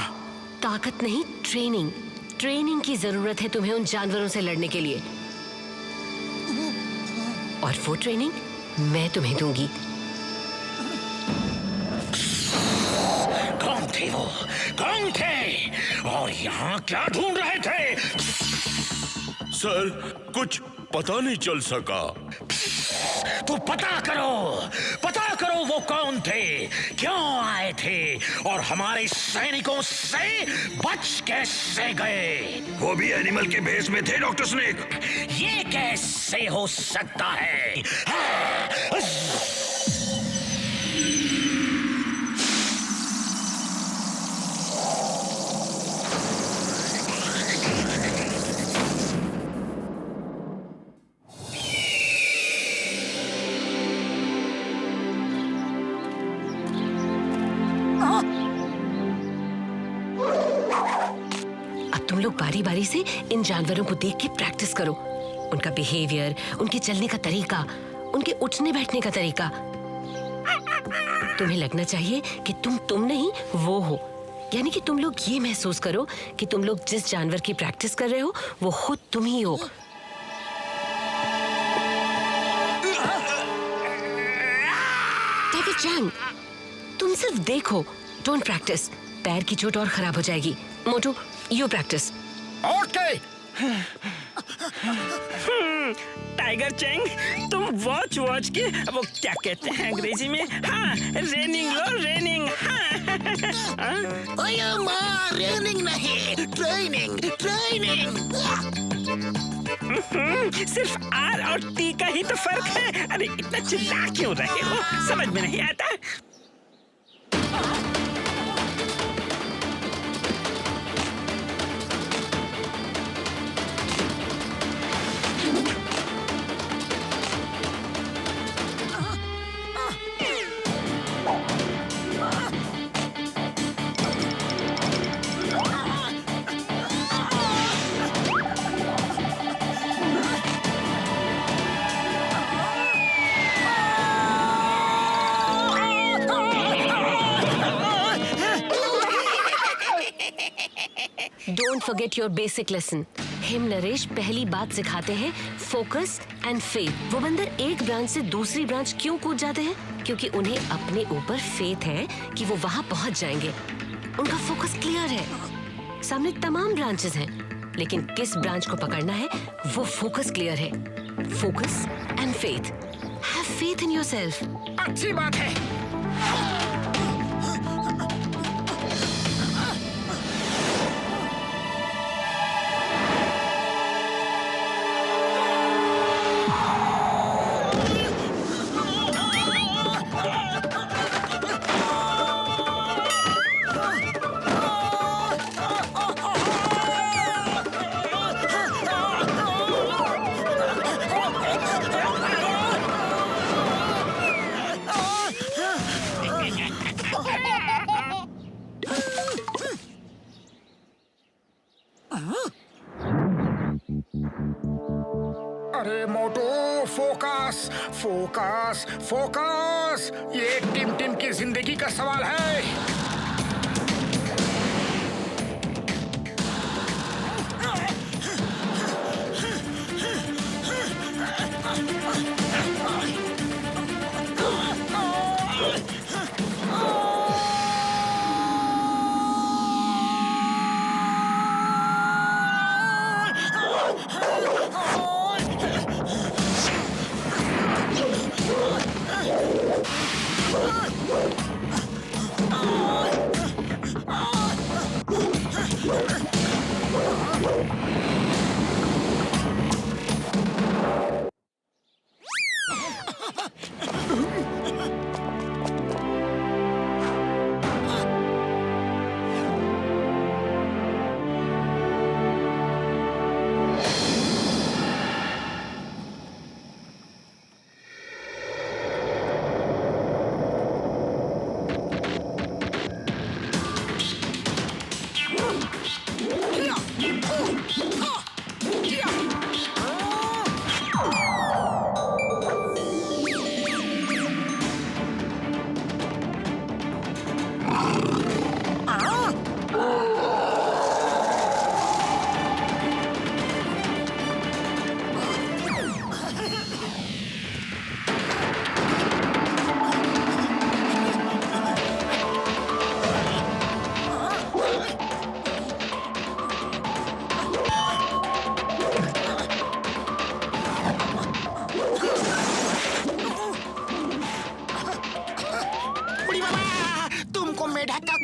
ताकत नहीं, ट्रेनिंग। ट्रेनिंग की जरूरत है तुम्हें उन जानवरों से लड़ने के लिए। और वो ट्रेनिंग मैं तुम्हें दूंगी। कौन थे वो? कौन थे? और यहाँ क्या ढूंढ रहे थे? सर, कुछ पता नहीं चल सका। तो पता करो वो कौन थे, क्यों आए थे और हमारे सैनिकों से बच कैसे गए? वो भी एनिमल के भेष में थे डॉक्टर स्नेक। ये कैसे हो सकता है? तुम लोग बारी बारी से इन जानवरों को देख के प्रैक्टिस करो। उनका बिहेवियर, उनके चलने का तरीका, उनके उठने बैठने का तरीका। तुम्हें लगना चाहिए कि तुम नहीं वो हो। यानी कि तुम लोग ये महसूस करो कि तुम लोग जिस जानवर की प्रैक्टिस कर रहे हो वो खुद तुम ही हो। टाइगर चैंग, तुम सिर्फ देखो, डोंट प्रैक्टिस। पैर की चोट और खराब हो जाएगी। मोटू, you practice. Okay. Tiger Chang, तुम वॉच के वो क्या कहते हैं अंग्रेजी में? हाँ, रेनिंग लो, रेनिंग। हाँ। ओए माँ, रेनिंग नहीं, ट्रेनिंग। सिर्फ आर और टी का ही तो फर्क है। अरे इतना चिल्ला क्यों रहे हो? समझ में नहीं आता। forget your basic lesson. Him Naresh पहली बात सिखाते हैं फोकस एंड फेथ। वो बंदर एक ब्रांच से दूसरी ब्रांच क्यों कूद जाते हैं? क्योंकि उन्हें अपने ऊपर फेथ है कि वो वहाँ पहुँच जाएंगे। उनका फोकस क्लियर है, सामने तमाम ब्रांचेस हैं, लेकिन किस ब्रांच को पकड़ना है वो फोकस क्लियर है। Focus and faith. Have faith in yourself. अच्छी बात है। अरे मोटू, फोकस फोकस फोकस, ये टिम टिम की जिंदगी का सवाल है।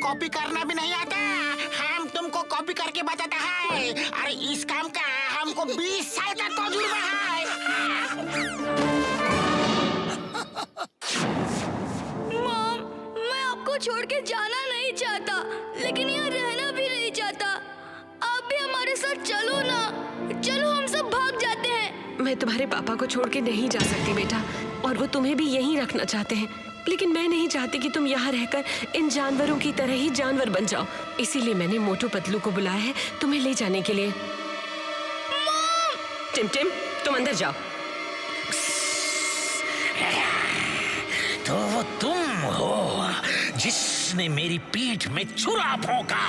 कॉपी करना भी नहीं आता, हम तुमको कॉपी करके बताता है। अरे इस काम का हमको 20 साल का तजुर्बा है। मॉम, मैं आपको छोड़ के जाना नहीं चाहता, लेकिन यहाँ रहना भी नहीं चाहता। आप भी हमारे साथ चलो ना, चलो हम सब भाग जाते हैं। मैं तुम्हारे पापा को छोड़ के नहीं जा सकती बेटा, और वो तुम्हें भी यहीं रखना चाहते हैं, लेकिन मैं नहीं चाहती कि तुम यहाँ रहकर इन जानवरों की तरह ही जानवर बन जाओ। इसीलिए मैंने मोटू पतलू को बुलाया है तुम्हें ले जाने के लिए। टिम टिम, तुम अंदर जाओ। तो वो तुम हो जिसने मेरी पीठ में छुरा भोंका।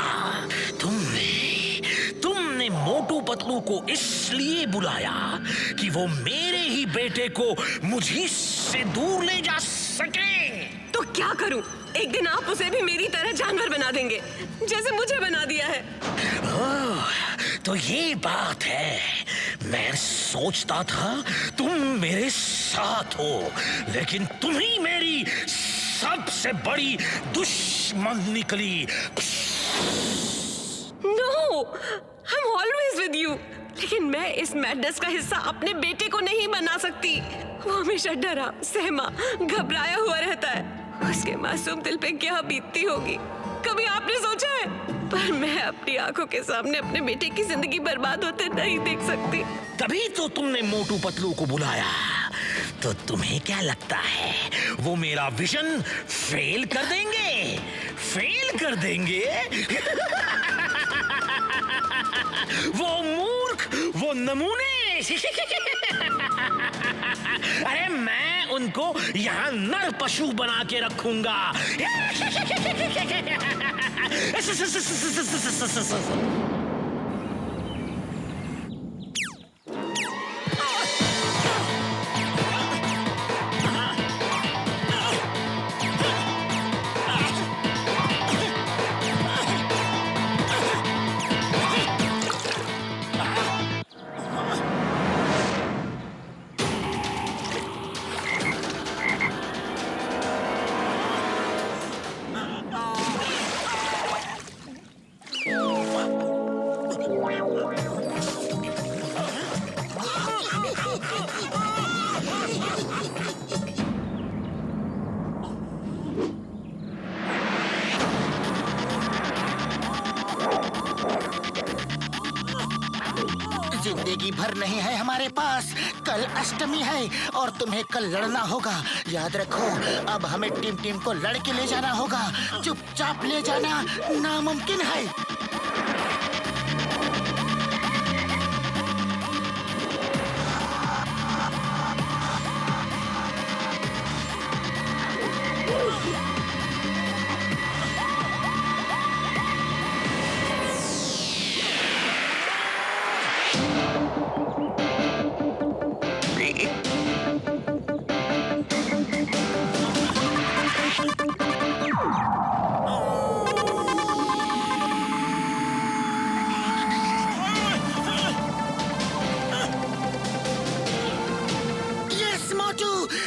तुमने मोटू पतलू को इसलिए बुलाया कि वो मेरे ही बेटे को मुझे से दूर ले जा सके। तो क्या करूं? एक दिन आप उसे भी मेरी तरह जानवर बना देंगे, जैसे मुझे बना दिया है। ओह, तो ये बात है। मैं सोचता था तुम मेरे साथ हो, लेकिन तुम ही मेरी सबसे बड़ी दुश्मन निकली। No, I'm always with you. लेकिन मैं इस मैडनेस का हिस्सा अपने बेटे को नहीं बना सकती। वो हमेशा डरा, सहमा, घबराया हुआ रहता है। उसके मासूम दिल पे क्या बीतती होगी, कभी आपने सोचा है? पर मैं अपनी आंखों के सामने अपने बेटे की जिंदगी बर्बाद होते नहीं देख सकती। तभी तो तुमने मोटू पतलू को बुलाया। तो तुम्हें क्या लगता है वो मेरा विजन फेल कर देंगे? फेल कर देंगे? वो मूर्ख, वो नमूने। अरे मैं उनको यहाँ नर पशु बना के रखूंगा। जिंदगी भर नहीं है हमारे पास। कल अष्टमी है और तुम्हें कल लड़ना होगा। याद रखो, अब हमें टिम को लड़के ले जाना होगा। चुपचाप ले जाना नामुमकिन है।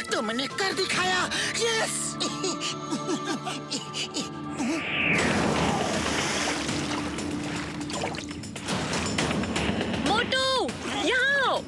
तुमने कर दिखाया। यस। मोटू, यहाँ आओ।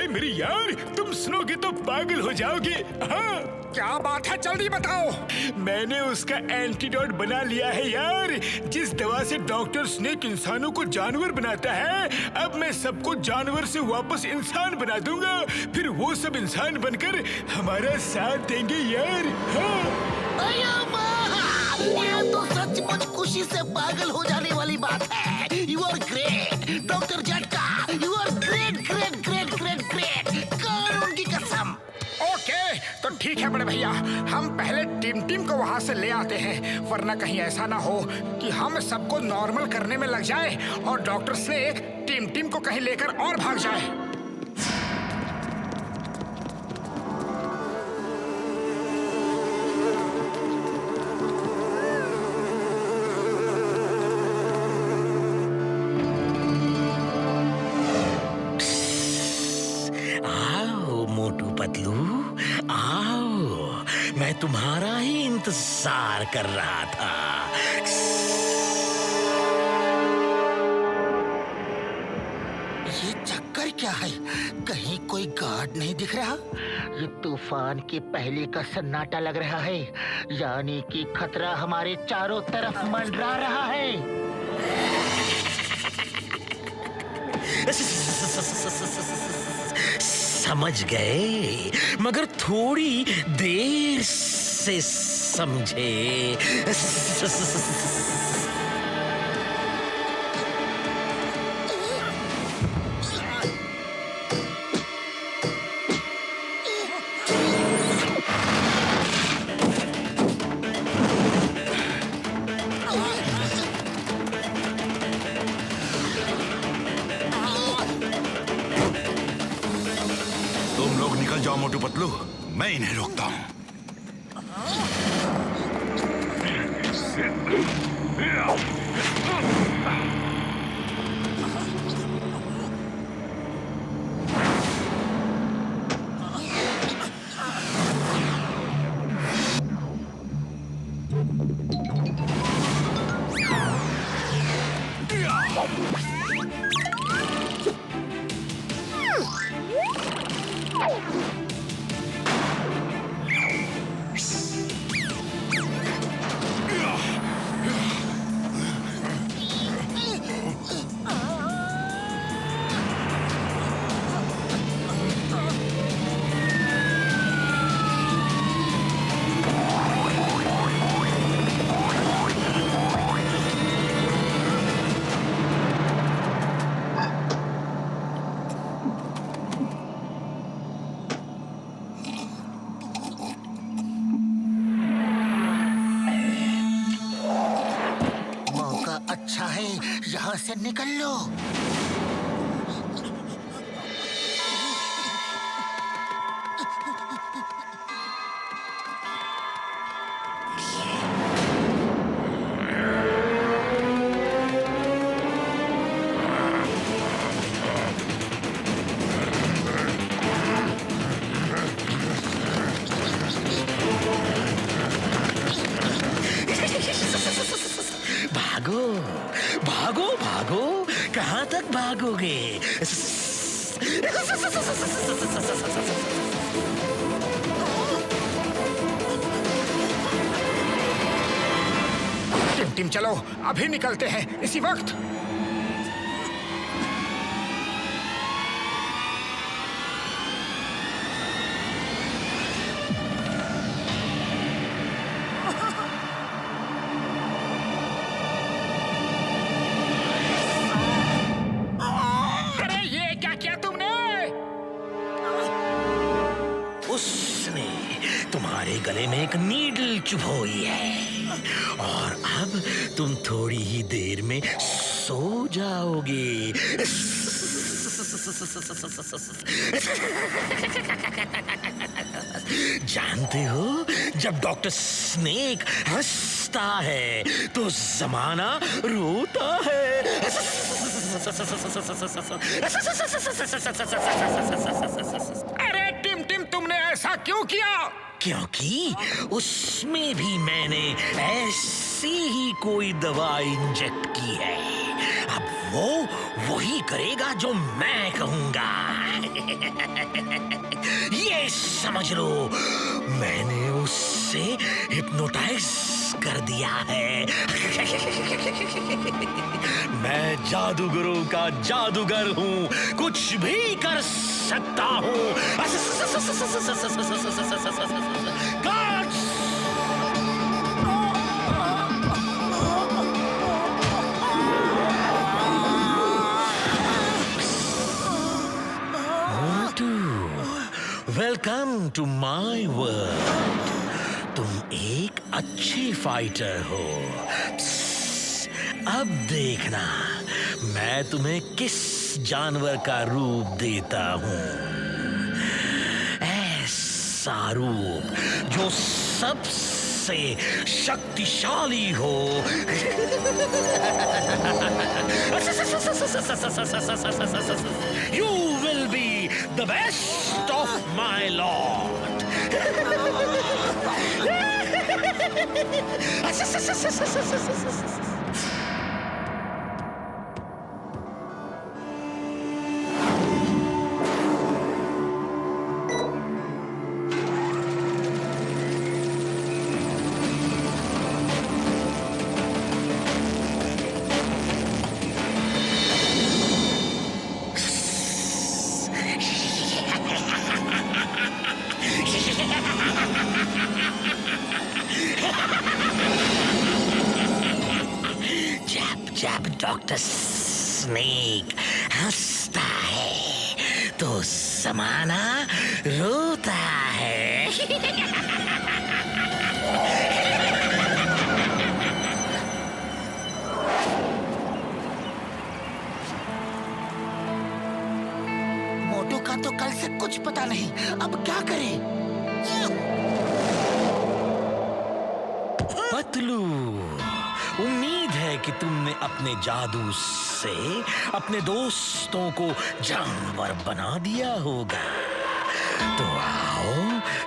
मेरी यार, तुम सुनोगे तो पागल हो जाओगे। हाँ, क्या बात है, जल्दी बताओ। मैंने उसका एंटीडोट बना लिया है यार। जिस दवा से डॉक्टर स्नेक इंसानों को जानवर बनाता है, अब मैं सबको जानवर से वापस इंसान बना दूंगा। फिर वो सब इंसान बनकर हमारा साथ देंगे यार। हाँ। ये तो सचमुच खुशी से पागल हो जाने वाली बात है। यू आर ग्रेट डॉक्टर झटका। You are great great great great great. कानून की कसम। ओके, तो ठीक है बड़े भैया, हम पहले टिम को वहाँ से ले आते हैं, वरना कहीं ऐसा ना हो कि हम सबको नॉर्मल करने में लग जाए और डॉक्टर स्नेक टिम को कहीं लेकर और भाग जाए। मैं तुम्हारा ही इंतजार कर रहा था। ये चक्कर क्या है? कहीं कोई गार्ड नहीं दिख रहा। ये तूफान के पहले का सन्नाटा लग रहा है, यानी कि खतरा हमारे चारों तरफ मंडरा रहा है। समझ गए, मगर थोड़ी देर से समझे। जाओ मोटू पतलू, मैं इन्हें रोकता हूँ। यहाँ से निकल लो। भागो भागो भागो, कहाँ तक भागोगे? टिम चलो, अभी निकलते हैं इसी वक्त। अरे ये क्या किया तुमने? उसने तुम्हारे गले में एक नीडल चुभोई है और अब तुम थोड़ी ही देर में सो जाओगे। जानते हो, जब डॉक्टर स्नेक हंसता है तो जमाना रोता है। अरे टिम तुमने ऐसा क्यों किया? क्योंकि उसमें भी मैंने ऐसी ही कोई दवा इंजेक्ट की है। अब वो वही करेगा जो मैं कहूंगा। ये समझ लो, मैंने उससे हिप्नोटाइज कर दिया है। मैं जादूगरों का जादूगर हूँ, कुछ भी कर सकता हूँ। Welcome to my world. तुम एक अच्छे फाइटर हो। अब देखना मैं तुम्हें किस जानवर का रूप देता हूँ। ऐसा रूप जो सबसे शक्तिशाली हो। You will be the best of my lord. जब डॉक्टर स्नेक हंसता है तो जमाना रोता है। मोटू का तो कल से कुछ पता नहीं, अब क्या करें? पतलू, उम्मीद है कि तुमने अपने जादू से अपने दोस्तों को जानवर बना दिया होगा। तो आओ,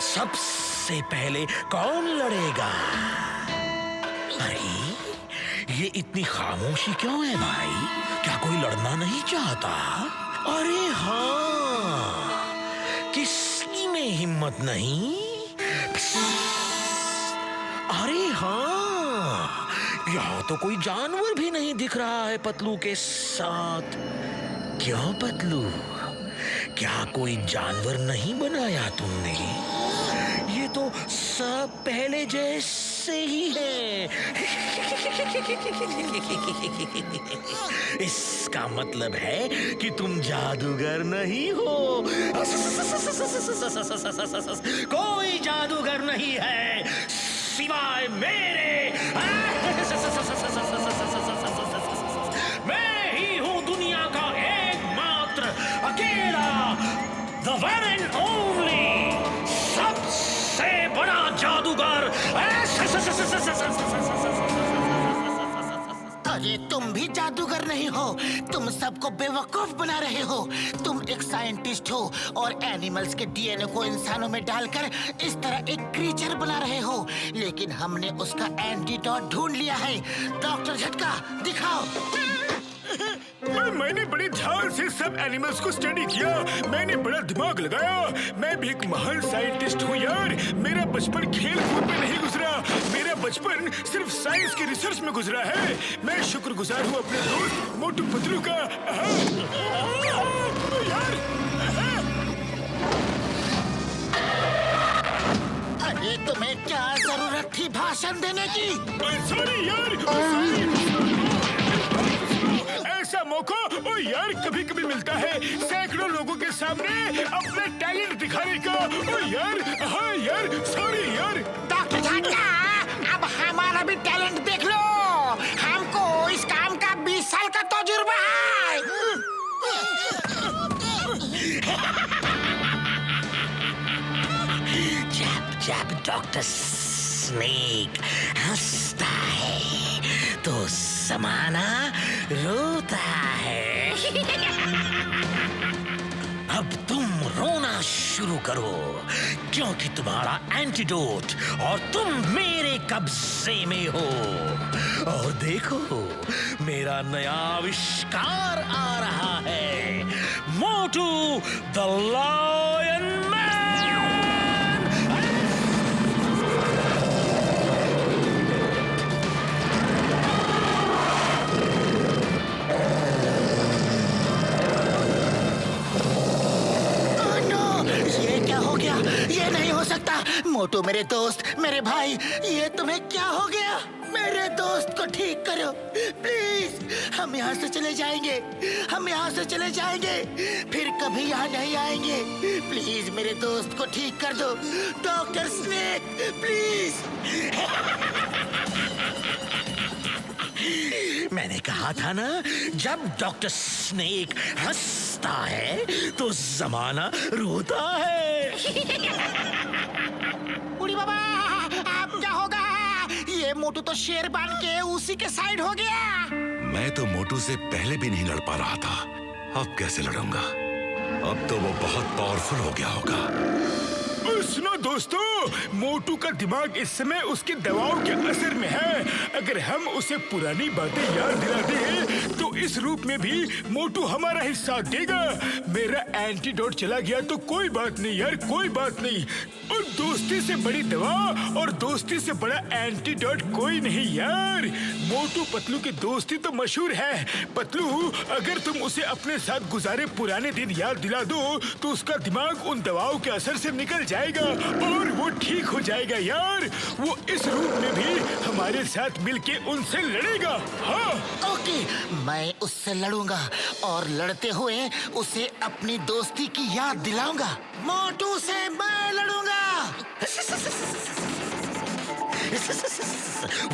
सबसे पहले कौन लड़ेगा? अरे, ये इतनी खामोशी क्यों है भाई? क्या कोई लड़ना नहीं चाहता? अरे हाँ, किसी में हिम्मत नहीं? अरे हाँ, यहाँ तो कोई जानवर भी नहीं दिख रहा है पतलू के साथ। क्यों पतलू, क्या कोई जानवर नहीं बनाया तुमने? ये तो सब पहले जैसे ही है। इसका मतलब है कि तुम जादूगर नहीं हो। कोई जादूगर नहीं है सिवाय मेरे। मैं वन एंड ओनली सबसे बड़ा जादूगर। अरे तुम भी जादूगर नहीं हो, तुम सबको बेवकूफ बना रहे हो। तुम एक साइंटिस्ट हो और एनिमल्स के डीएनए को इंसानों में डालकर इस तरह एक क्रीचर बना रहे हो, लेकिन हमने उसका एंटीडोट ढूंढ लिया है। डॉक्टर झटका दिखाओ। मैंने बड़े ध्यान से सब एनिमल्स को स्टडी किया, मैंने बड़ा दिमाग लगाया। मैं भी एक महान साइंटिस्ट हूँ यार। मेरा बचपन खेल कूद में नहीं गुजरा, मेरा बचपन सिर्फ साइंस के रिसर्च में गुजरा है। मैं शुक्रगुजार हूँ अपने दोस्त मोटू पतलू का। यार अरे तुम्हें क्या जरूरत थी भाषण देने की? सॉरी यार, ऐसा मौका ओ यार कभी कभी मिलता है सैकड़ों लोगों के सामने अपने टैलेंट दिखाने का। ओ यार, हाँ यार, सॉरी यार। डॉक्टर झटका, अब हमारा भी टैलेंट देख लो। हमको इस काम का 20 साल का तजुर्बा है। जब डॉक्टर स्नेक हंसता है तो ज़माना रोता है। अब तुम रोना शुरू करो क्योंकि तुम्हारा एंटीडोट और तुम मेरे कब्जे में हो। और देखो मेरा नया आविष्कार आ रहा है, मोटू द लायन मैन। ये क्या हो गया? ये नहीं हो सकता। मोटू मेरे दोस्त, मेरे भाई, ये तुम्हें क्या हो गया? मेरे दोस्त को ठीक करो प्लीज। हम यहाँ से चले जाएंगे, हम यहाँ से चले जाएंगे, फिर कभी यहाँ नहीं आएंगे। प्लीज मेरे दोस्त को ठीक कर दो डॉक्टर स्नेक, प्लीज। मैंने कहा था ना, जब डॉक्टर स्नेक हंसता है तो जमाना रोता है। उड़ी बाबा, अब क्या होगा? ये मोटू तो शेर बन के उसी के साइड हो गया। मैं तो मोटू से पहले भी नहीं लड़ पा रहा था, अब कैसे लड़ूंगा? अब तो वो बहुत पावरफुल हो गया होगा। सुनो दोस्तों, मोटू का दिमाग इस समय उसकी दवाओं के असर में है। अगर हम उसे पुरानी बातें याद दिला दें तो इस रूप में भी मोटू हमारा ही साथ देगा। मेरा एंटीडोट चला गया तो कोई बात नहीं यार, कोई बात नहीं। और दोस्ती से बड़ी दवा और दोस्ती से बड़ा एंटीडोट कोई नहीं यार। मोटू पतलू की दोस्ती तो मशहूर है। पतलू, अगर तुम उसे अपने साथ गुजारे पुराने दिन याद दिला दो तो उसका दिमाग उन दवाओं के असर से निकल जाएगा और वो ठीक हो जाएगा यार। वो इस रूप में भी हमारे साथ मिलके उनसे लड़ेगा। हाँ ओके, मैं उससे लड़ूंगा और लड़ते हुए उसे अपनी दोस्ती की याद दिलाऊंगा। मोटू से मैं लड़ूंगा।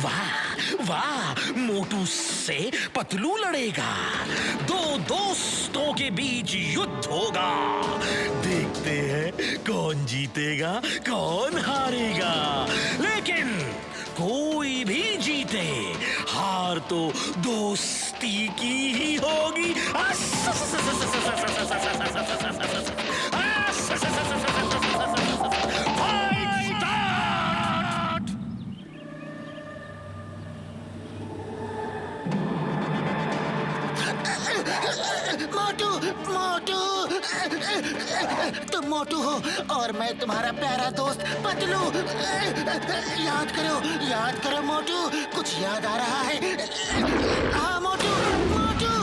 वाह वाह, मोटू से पतलू लड़ेगा। दो दोस्तों के बीच युद्ध होगा। देखते हैं कौन जीतेगा कौन हारेगा। लेकिन कोई भी जीते, हार तो दोस्ती की ही होगी। मोटू, मोटू, तुम मोटू हो और मैं तुम्हारा प्यारा दोस्त पतलू। याद करो मोटू, कुछ याद आ रहा है? हाँ मोटू, मोटू।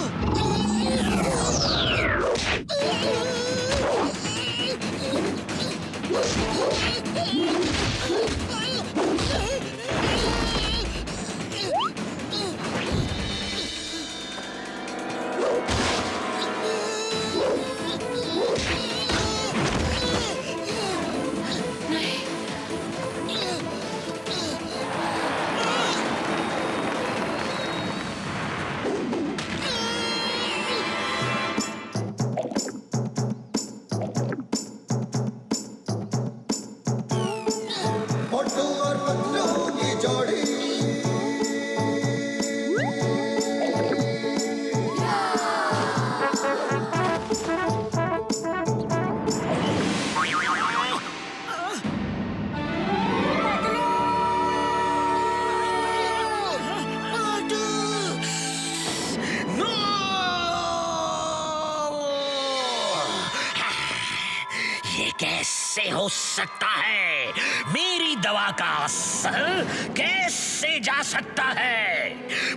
कैसे हो सकता है? मेरी दवा का असर कैसे जा सकता है?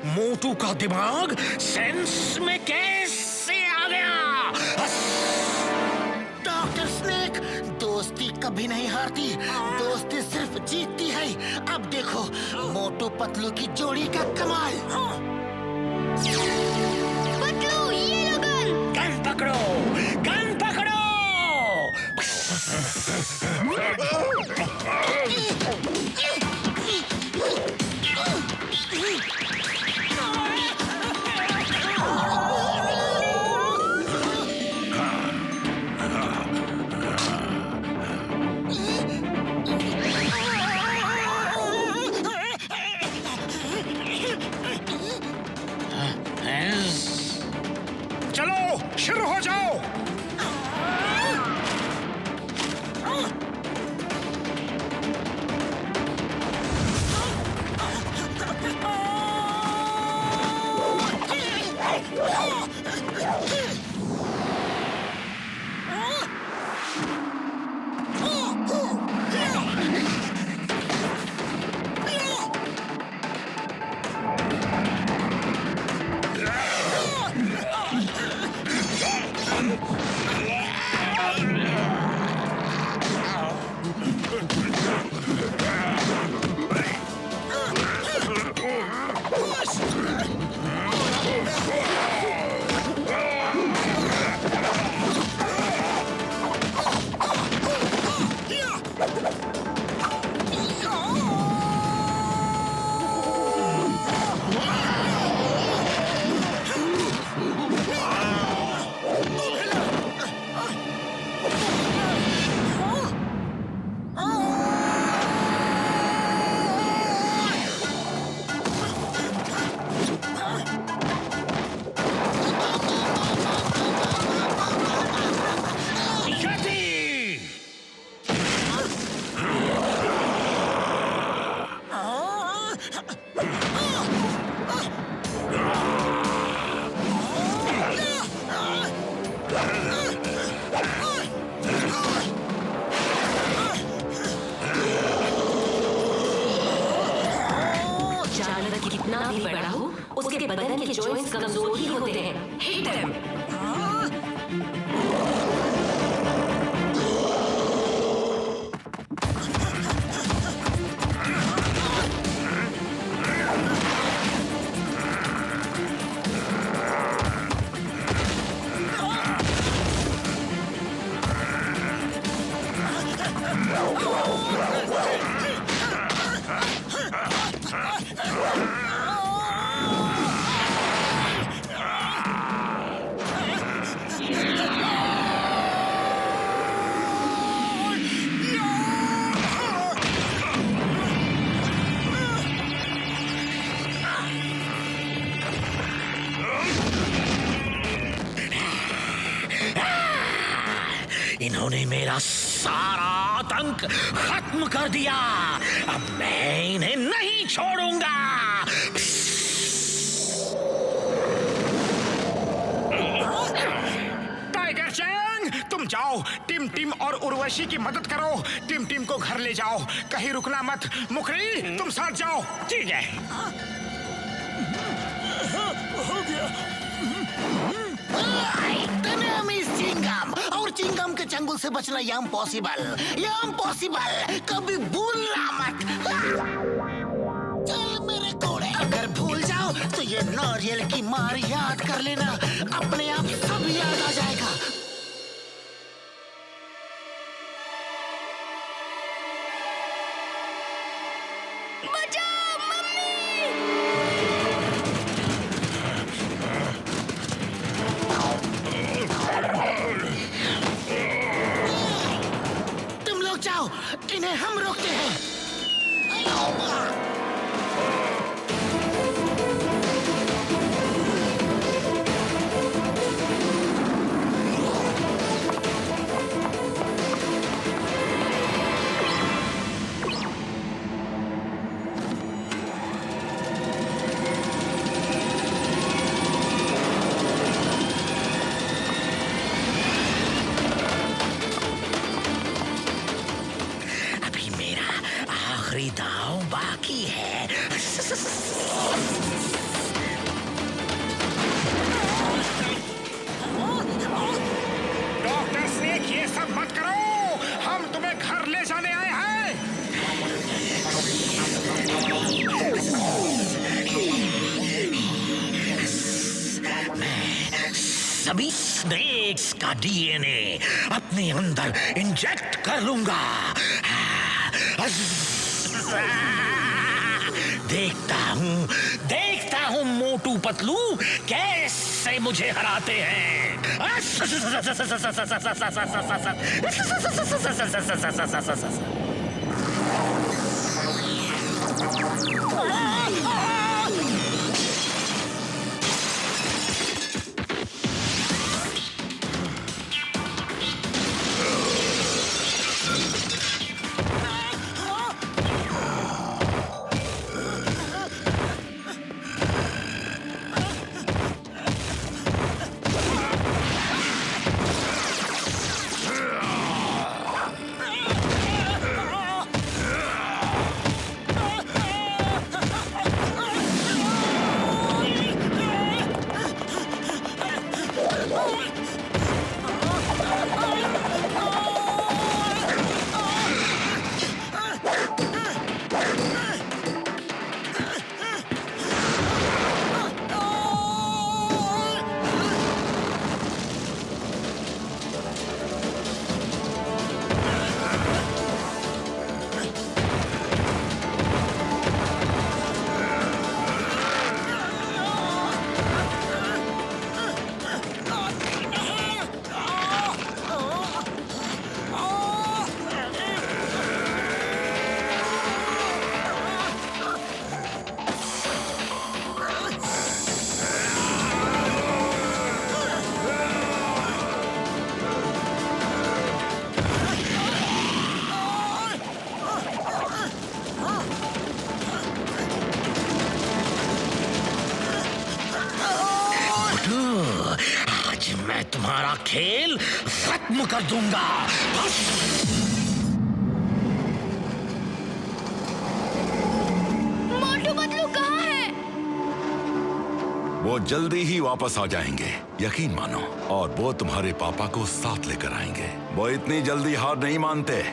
मोटू का दिमाग सेंस में कैसे आ गया? डॉक्टर स्नेक, दोस्ती कभी नहीं हारती, दोस्ती सिर्फ जीतती है। अब देखो मोटू पतलू की जोड़ी का कमाल। पतलू, ये लो गन। गन पकड़ो, गन पकड़ो। चलो शुरू हो जाओ। उसके बदन के जॉइंट्स कमजोर ही होते हैं। Hit them. इन्होंने मेरा सारा आतंक खत्म कर दिया। अब मैं इन्हें नहीं छोड़ूंगा। टाइगर चैंग, तुम जाओ टिम टिम और उर्वशी की मदद करो। टिम टिम को घर ले जाओ, कहीं रुकना मत। मुखरी, तुम साथ जाओ। ठीक है। हो गया। चिंगम, और चिंगम के चंगुल से बचना इम्पॉसिबल। कभी भूलना मत। चल मेरे घोड़े, अगर भूल जाओ तो ये नारियल की मार याद कर लेना, अपने आप सब याद आ जाएगा। इन्हें हम रोकते हैं। नहीं है। डॉक्टर स्नेक, ये सब मत करो, हम तुम्हें घर ले जाने आए हैं। सभी स्नेक्स का डीएनए अपने अंदर इंजेक्ट कर लूंगा। देखता हूँ मोटू पतलू कैसे मुझे हराते हैं। मैं तुम्हारा खेल खत्म कर दूंगा। मोटू पतलू कहाँ है? वो जल्दी ही वापस आ जाएंगे, यकीन मानो, और वो तुम्हारे पापा को साथ लेकर आएंगे। वो इतनी जल्दी हार नहीं मानते।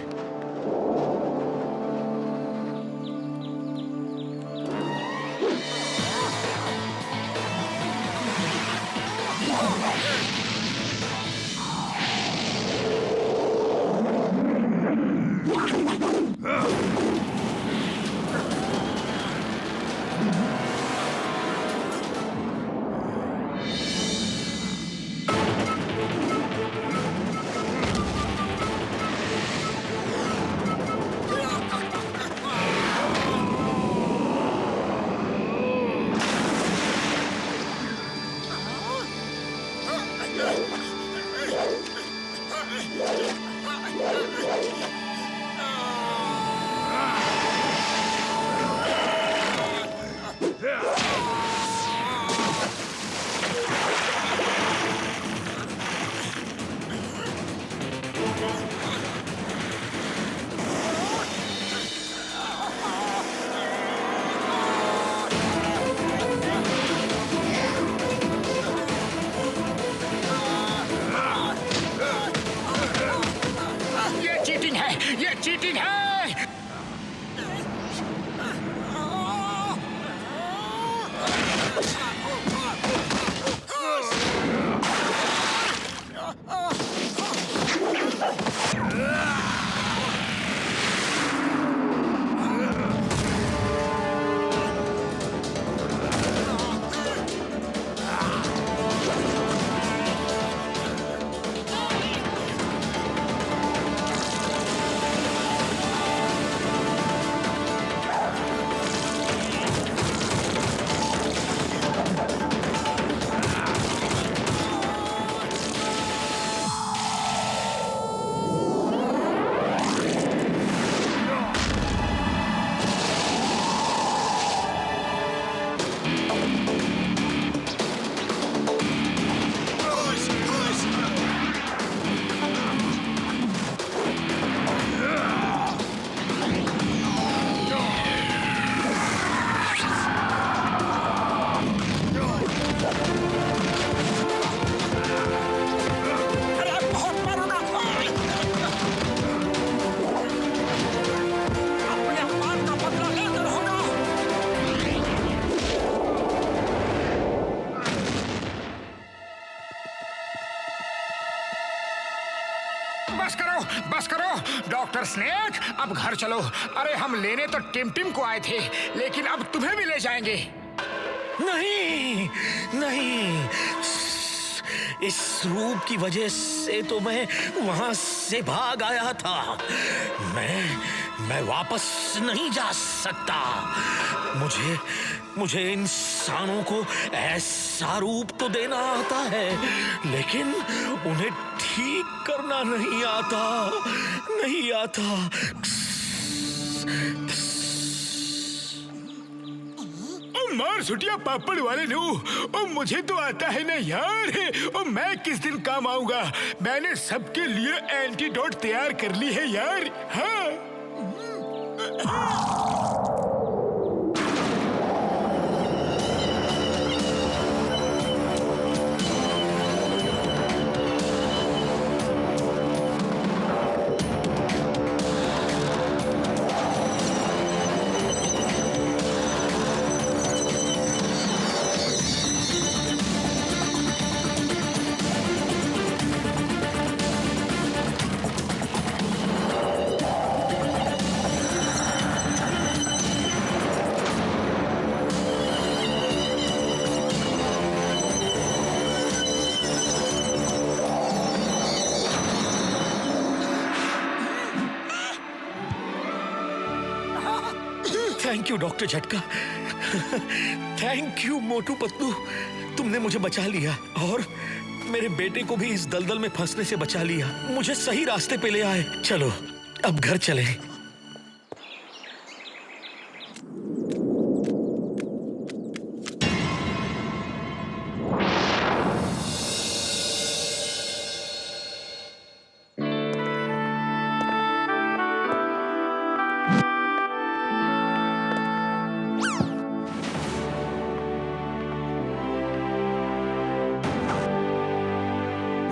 बस करो डॉक्टर स्नेक, अब घर चलो। अरे हम लेने तो टिम टिम को आए थे, लेकिन अब तुम्हें भी ले जाएंगे। नहीं नहीं, इस रूप की वजह से तो मैं वहां से भाग आया था। मैं वापस नहीं जा सकता। मुझे इंसानों को ऐसा रूप तो देना आता है, लेकिन उन्हें ठीक करना नहीं आता। मार सुटिया पापड़ वाले नु, ओ मुझे तो आता है ना यार। ओ मैं किस दिन काम आऊंगा? मैंने सबके लिए एंटीडोट तैयार कर ली है यार। हाँ। थैंक यू डॉक्टर झटका। थैंक यू मोटू पतलू, तुमने मुझे बचा लिया और मेरे बेटे को भी इस दलदल में फंसने से बचा लिया। मुझे सही रास्ते पे ले आए। चलो अब घर चलें।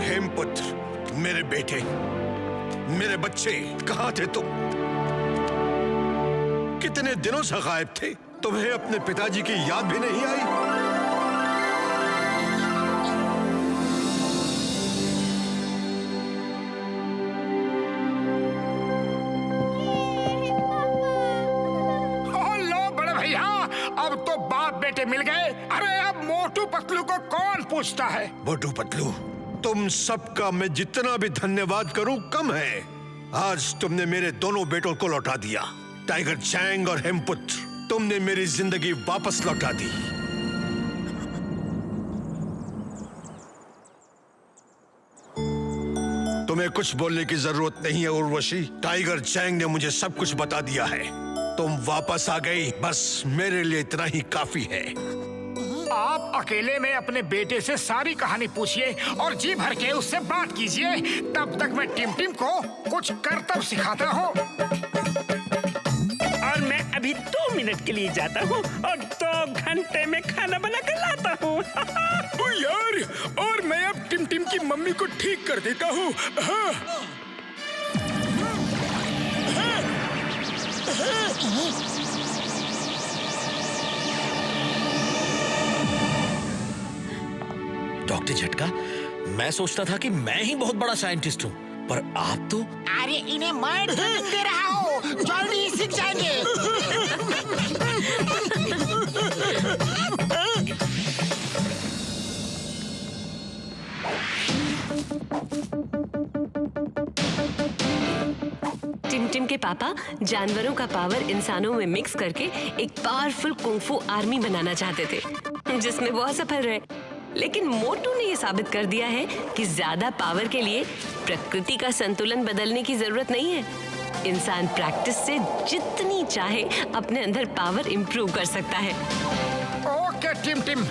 हेमपुत्र, मेरे बेटे, मेरे बच्चे, कहाँ थे तुम? कितने दिनों से गायब थे? तुम्हें अपने पिताजी की याद भी नहीं आई? लो बड़े भैया, अब तो बाप बेटे मिल गए। अरे अब मोटू पतलू को कौन पूछता है? मोटू पतलू, तुम सबका मैं जितना भी धन्यवाद करूं कम है। आज तुमने मेरे दोनों बेटों को लौटा दिया। टाइगर चैंग और हेमपुत्र, तुमने मेरी जिंदगी वापस लौटा दी। तुम्हें कुछ बोलने की जरूरत नहीं है उर्वशी। टाइगर चैंग ने मुझे सब कुछ बता दिया है। तुम वापस आ गई, बस मेरे लिए इतना ही काफी है। आप अकेले में अपने बेटे से सारी कहानी पूछिए और जी भर के उससे बात कीजिए। तब तक मैं टिम टिम को कुछ करतब सिखाता हूँ। और मैं अभी 2 मिनट के लिए जाता हूँ और 2 घंटे में खाना बना कर लाता हूँ। यार, और मैं अब टिम टिम की मम्मी को ठीक कर देता हूँ। हाँ। डॉक्टर झटका, मैं सोचता था कि मैं ही बहुत बड़ा साइंटिस्ट हूँ, पर आप तो। अरे इन्हें मैं ट्रेनिंग दे रहा हूँ, जल्दी सीख जाएंगे। टिम टिम के पापा जानवरों का पावर इंसानों में मिक्स करके एक पावरफुल कुंफू आर्मी बनाना चाहते थे, जिसमें वो असफल रहे। लेकिन मोटू ने ये साबित कर दिया है कि ज्यादा पावर के लिए प्रकृति का संतुलन बदलने की जरूरत नहीं है। इंसान प्रैक्टिस से जितनी चाहे अपने अंदर पावर इंप्रूव कर सकता है। Okay team team,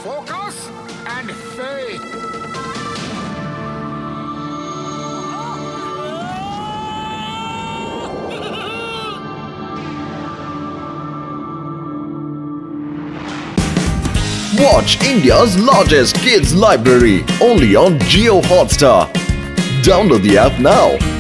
focus and faith. Watch India's largest kids library only on Jio Hotstar. Download the app now.